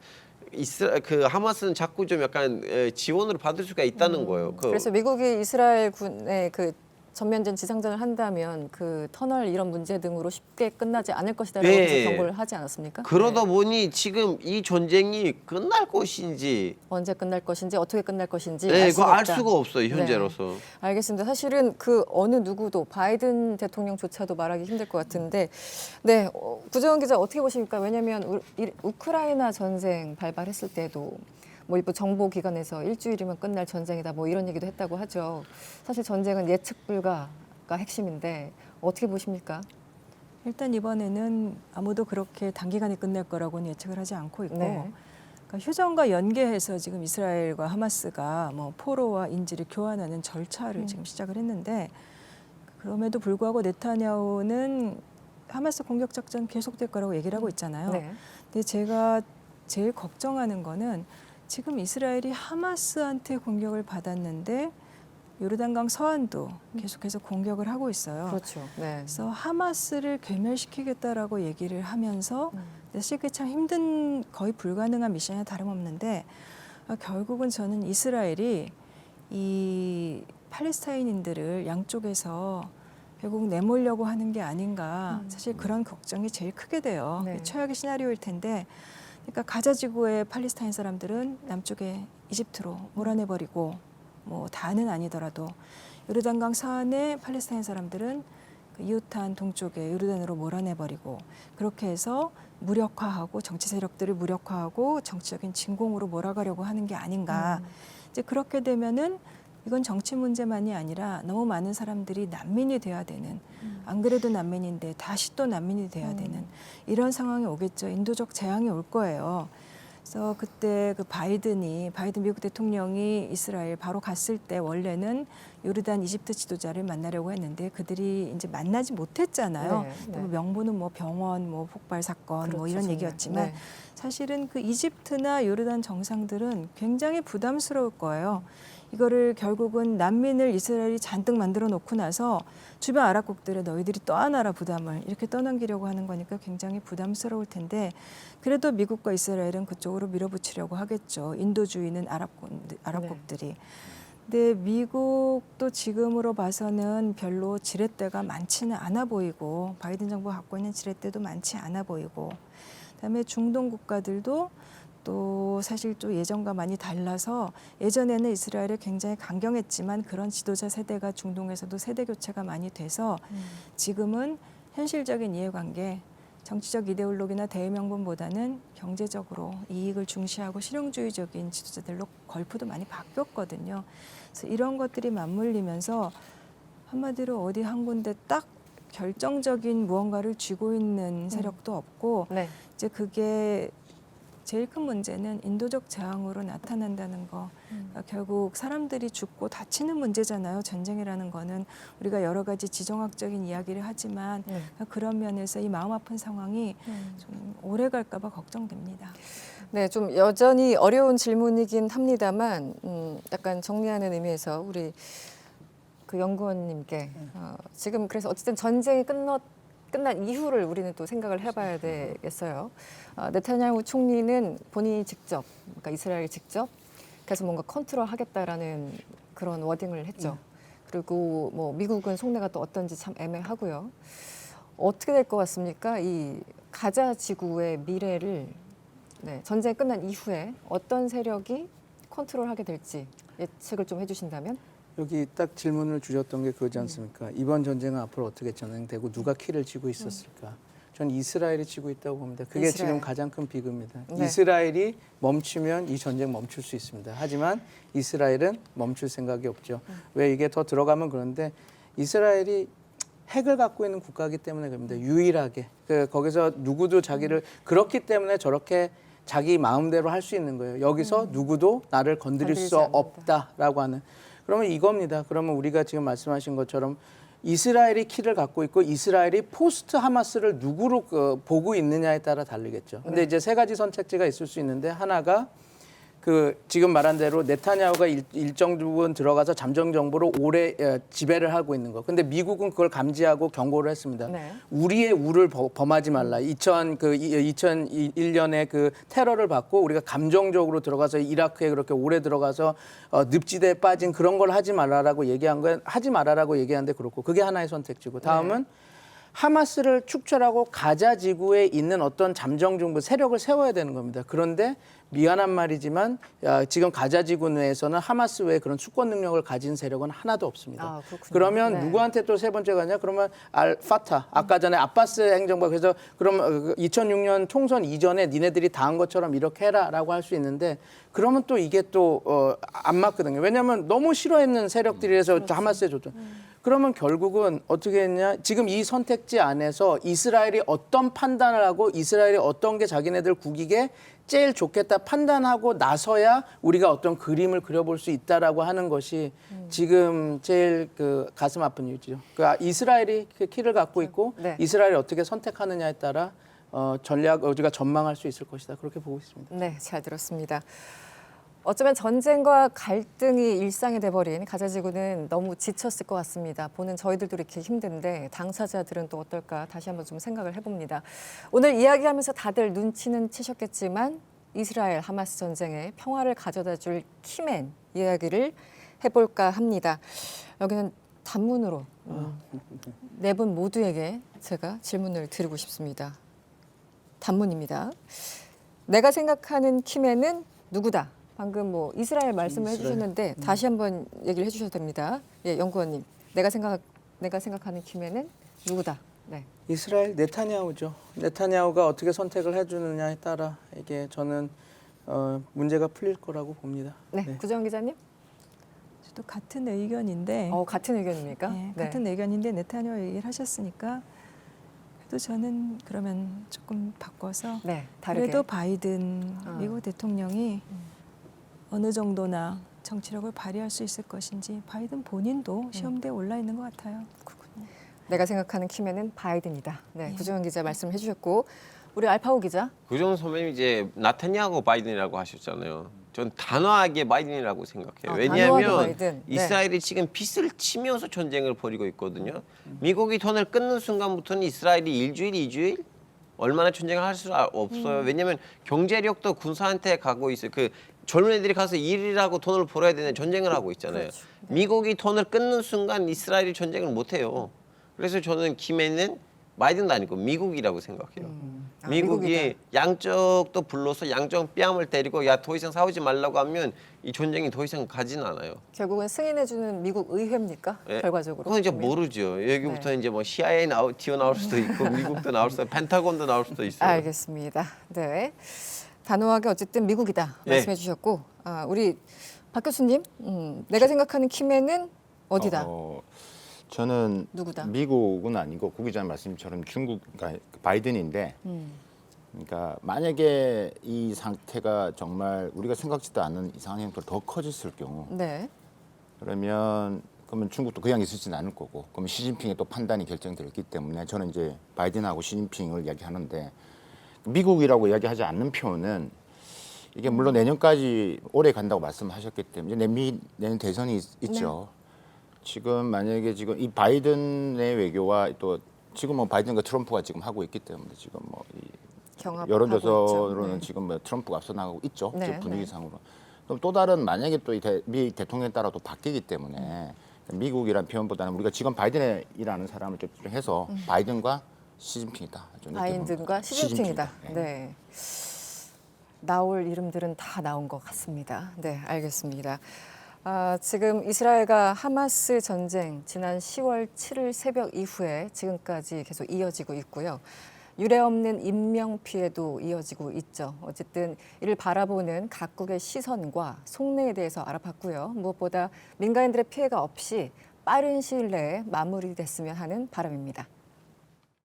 그 하마스는 자꾸 좀 약간 지원을 받을 수가 있다는 거예요. 그래서 미국이 이스라엘 군의 그 전면전 지상전을 한다면 그 터널 이런 문제 등으로 쉽게 끝나지 않을 것이다라고 네. 계속 경고를 하지 않았습니까? 그러다 네. 보니 지금 이 전쟁이 끝날 것인지 언제 끝날 것인지 어떻게 끝날 것인지 네, 알 수가 그거 알 없다. 수가 없어요 현재로서. 네. 알겠습니다. 사실은 그 어느 누구도 바이든 대통령조차도 말하기 힘들 것 같은데, 네 구정원 기자 어떻게 보십니까? 왜냐하면 우크라이나 전쟁 발발했을 때도 뭐 일부 정보 기관에서 일주일이면 끝날 전쟁이다 뭐 이런 얘기도 했다고 하죠. 사실 전쟁은 예측 불가가 핵심인데 어떻게 보십니까? 일단 이번에는 아무도 그렇게 단기간에 끝낼 거라고는 예측을 하지 않고 있고 네. 그러니까 휴전과 연계해서 지금 이스라엘과 하마스가 뭐 포로와 인질을 교환하는 절차를 지금 시작을 했는데 그럼에도 불구하고 네타냐후는 하마스 공격 작전 계속될 거라고 얘기를 하고 있잖아요. 네. 근데 제가 제일 걱정하는 거는 지금 이스라엘이 하마스한테 공격을 받았는데 요르단강 서안도 계속해서 공격을 하고 있어요. 그렇죠. 네. 그래서 하마스를 괴멸시키겠다라고 얘기를 하면서 사실 그게 참 힘든 거의 불가능한 미션이 다름없는데 결국은 저는 이스라엘이 이 팔레스타인인들을 양쪽에서 결국 내몰려고 하는 게 아닌가 사실 그런 걱정이 제일 크게 돼요. 네. 최악의 시나리오일 텐데 그러니까 가자 지구의 팔레스타인 사람들은 남쪽에 이집트로 몰아내버리고 뭐 다는 아니더라도 요르단강 서안의 팔레스타인 사람들은 그 이웃한 동쪽에 요르단으로 몰아내버리고 그렇게 해서 무력화하고 정치 세력들을 무력화하고 정치적인 진공으로 몰아가려고 하는 게 아닌가. 이제 그렇게 되면은 이건 정치 문제만이 아니라 너무 많은 사람들이 난민이 돼야 되는 안 그래도 난민인데 다시 또 난민이 돼야 되는 이런 상황이 오겠죠. 인도적 재앙이 올 거예요. 그래서 그때 그 바이든 미국 대통령이 이스라엘 바로 갔을 때 원래는 요르단 이집트 지도자를 만나려고 했는데 그들이 이제 만나지 못했잖아요. 네, 네. 뭐 명분은 뭐 병원, 뭐 폭발 사건 뭐 그렇죠, 이런 정말. 얘기였지만 네. 사실은 그 이집트나 요르단 정상들은 굉장히 부담스러울 거예요. 이거를 결국은 난민을 이스라엘이 잔뜩 만들어 놓고 나서 주변 아랍국들에 너희들이 떠안아라 부담을 이렇게 떠넘기려고 하는 거니까 굉장히 부담스러울 텐데 그래도 미국과 이스라엘은 그쪽으로 밀어붙이려고 하겠죠. 인도주의는 아랍국들이. 근데 미국도 지금으로 봐서는 별로 지렛대가 많지는 않아 보이고 바이든 정부가 갖고 있는 지렛대도 많지 않아 보이고 그다음에 중동 국가들도 또 사실 또 예전과 많이 달라서 예전에는 이스라엘을 굉장히 강경했지만 그런 지도자 세대가 중동에서도 세대 교체가 많이 돼서 지금은 현실적인 이해관계 정치적 이데올로기나 대의 명분보다는 경제적으로 이익을 중시하고 실용주의적인 지도자들로 걸프도 많이 바뀌었거든요. 그래서 이런 것들이 맞물리면서 한마디로 어디 한 군데 딱 결정적인 무언가를 쥐고 있는 세력도 없고 네. 이제 그게 제일 큰 문제는 인도적 재앙으로 나타난다는 거. 그러니까 결국 사람들이 죽고 다치는 문제잖아요. 전쟁이라는 거는 우리가 여러 가지 지정학적인 이야기를 하지만 그런 면에서 이 마음 아픈 상황이 좀 오래 갈까 봐 걱정됩니다. 네, 좀 여전히 어려운 질문이긴 합니다만 약간 정리하는 의미에서 우리 그 연구원님께 지금 그래서 어쨌든 전쟁이 끝난 이후를 우리는 또 생각을 해봐야 되겠어요. 네타냐후 총리는 본인이 직접, 그러니까 이스라엘이 직접 그래서 뭔가 컨트롤하겠다라는 그런 워딩을 했죠. 그리고 뭐 미국은 속내가 또 어떤지 참 애매하고요. 어떻게 될 것 같습니까? 이 가자 지구의 미래를 전쟁 끝난 이후에 어떤 세력이 컨트롤하게 될지 예측을 좀 해주신다면? 여기 딱 질문을 주셨던 게 그거지 않습니까? 이번 전쟁은 앞으로 어떻게 진행되고 누가 키를 쥐고 있었을까? 전 이스라엘이 쥐고 있다고 봅니다. 그게 이스라엘. 지금 가장 큰 비극입니다. 네. 이스라엘이 멈추면 이 전쟁 멈출 수 있습니다. 하지만 이스라엘은 멈출 생각이 없죠. 왜 이게 더 들어가면 그런데 이스라엘이 핵을 갖고 있는 국가이기 때문에 그럽니다. 유일하게. 거기서 누구도 자기를 그렇기 때문에 저렇게 자기 마음대로 할 수 있는 거예요. 여기서 누구도 나를 건드릴 건드리지 수 않는다. 없다라고 하는. 그러면 이겁니다. 그러면 우리가 지금 말씀하신 것처럼 이스라엘이 키를 갖고 있고 이스라엘이 포스트 하마스를 누구로 보고 있느냐에 따라 다르겠죠. 근데 이제 세 가지 선택지가 있을 수 있는데 하나가 지금 말한 대로 네타냐후가 일정 부분 들어가서 잠정 정부로 오래 지배를 하고 있는 거. 근데 미국은 그걸 감지하고 경고를 했습니다. 네. 우리의 우를 범하지 말라. 2001년에 그 테러를 받고 우리가 감정적으로 들어가서 이라크에 그렇게 오래 들어가서 늪지대에 빠진 그런 걸 하지 말라라고 얘기한 건 하지 말아라고 얘기하는데 그렇고 그게 하나의 선택지고 다음은 하마스를 축출하고 가자 지구에 있는 어떤 잠정 정부 세력을 세워야 되는 겁니다. 그런데 미안한 말이지만 지금 가자 지구 내에서는 하마스 외에 그런 수권 능력을 가진 세력은 하나도 없습니다. 그렇군요. 그러면 네. 누구한테 또 세 번째 가냐? 그러면 알파타 아까 전에 아바스 행정부 그래서 그럼 2006년 총선 이전에 니네들이 다 한 것처럼 이렇게 해라라고 할 수 있는데 그러면 또 이게 또 안 맞거든요. 왜냐하면 너무 싫어했는 세력들이라서 하마스에 줬죠. 그러면 결국은 어떻게 했냐? 지금 이 선택지 안에서 이스라엘이 어떤 판단을 하고 이스라엘이 어떤 게 자기네들 국익에 제일 좋겠다 판단하고 나서야 우리가 어떤 그림을 그려볼 수 있다라고 하는 것이 지금 제일 가슴 아픈 이유죠. 이스라엘이 그 키를 갖고 있고 네. 이스라엘이 어떻게 선택하느냐에 따라 우리가 전망할 수 있을 것이다. 그렇게 보고 있습니다. 네, 잘 들었습니다. 어쩌면 전쟁과 갈등이 일상이 돼버린 가자지구는 너무 지쳤을 것 같습니다. 보는 저희들도 이렇게 힘든데 당사자들은 또 어떨까 다시 한번 좀 생각을 해봅니다. 오늘 이야기하면서 다들 눈치는 채셨겠지만 이스라엘 하마스 전쟁에 평화를 가져다 줄 키맨 이야기를 해볼까 합니다. 여기는 단문으로 네 분 모두에게 제가 질문을 드리고 싶습니다. 단문입니다. 내가 생각하는 키맨은 누구다? 방금 뭐 이스라엘 말씀을 해주셨는데 다시 한번 얘기를 해주셔도 됩니다. 예, 연구원님, 내가 생각하는 키맨은 누구다? 네. 이스라엘 네타냐후죠. 네타냐후가 어떻게 선택을 해주느냐에 따라 이게 저는 문제가 풀릴 거라고 봅니다. 네, 구정 기자님? 저도 같은 의견인데 같은 의견입니까? 네, 같은 의견인데 네타냐후 얘기를 하셨으니까 그래도 저는 그러면 조금 바꿔서 네, 다르게. 그래도 바이든 미국 대통령이 어느 정도나 정치력을 발휘할 수 있을 것인지 바이든 본인도 시험대에 올라 있는 것 같아요. 내가 생각하는 키맨은 바이든이다. 네, 구정 기자 말씀을 해주셨고 우리 알파오 기자. 구정 선배님 이제 나타냐후 바이든이라고 하셨잖아요. 전 단호하게 바이든이라고 생각해요. 단호하게 왜냐하면 바이든. 네. 이스라엘이 지금 빚을 치면서 전쟁을 벌이고 있거든요. 미국이 돈을 끊는 순간부터는 이스라엘이 일주일, 이주일 얼마나 전쟁을 할 수 없어요. 왜냐하면 경제력도 군사한테 가고 있어요. 젊은 애들이 가서 일이라고 돈을 벌어야 되는 전쟁을 하고 있잖아요. 그렇죠. 네. 미국이 돈을 끊는 순간 이스라엘이 전쟁을 못 해요. 그래서 저는 키맨은 바이든도 아니고 미국이라고 생각해요. 미국이 미국이다. 양쪽도 불러서 양쪽 뺨을 때리고 야 더 이상 싸우지 말라고 하면 이 전쟁이 더 이상 가진 않아요. 결국은 승인해주는 미국 의회입니까? 예? 결과적으로. 그건 이제 보면. 모르죠. 여기부터 네. 이제 뭐 CIA 튀어나올 수도 있고 미국도 나올 수도 있고 펜타곤도 나올 수도 있어요. 알겠습니다. 네. 단호하게 어쨌든 미국이다 네. 말씀해 주셨고 우리 박 교수님 내가 생각하는 키맨은 어디다? 저는 누구다? 미국은 아니고 구 기자 말씀처럼 중국, 그러니까 바이든인데, 음. 그러니까 만약에 이 상태가 정말 우리가 생각지도 않은 이상한 형태로 더 커졌을 경우, 네. 그러면 중국도 그냥 있을지는 않을 거고, 그러면 시진핑의 또 판단이 결정되기 때문에 저는 이제 바이든하고 시진핑을 이야기하는데, 미국이라고 이야기하지 않는 표현은 이게 물론 내년까지 오래 간다고 말씀하셨기 때문에 내년 대선이 있죠. 지금 만약에 지금 이 바이든의 외교와 또 지금 뭐 바이든과 트럼프가 지금 하고 있기 때문에 지금 뭐 이 경합하고 여론조사로는 있죠. 지금 뭐 트럼프가 앞서 나가고 있죠. 네, 지금 분위기상으로. 그럼 또 다른 만약에 또 미 대통령에 따라 또 바뀌기 때문에 미국이라는 표현보다는 우리가 지금 바이든이라는 사람을 좀 해서 바이든과 시진핑이다. 좀 이렇게 바이든과 보면 시진핑이다. 네. 네. 나올 이름들은 다 나온 것 같습니다. 네, 알겠습니다. 지금 이스라엘과 하마스 전쟁 지난 10월 7일 새벽 이후에 지금까지 계속 이어지고 있고요. 유례 없는 인명 피해도 이어지고 있죠. 어쨌든 이를 바라보는 각국의 시선과 속내에 대해서 알아봤고요. 무엇보다 민간인들의 피해가 없이 빠른 시일 내에 마무리됐으면 하는 바람입니다.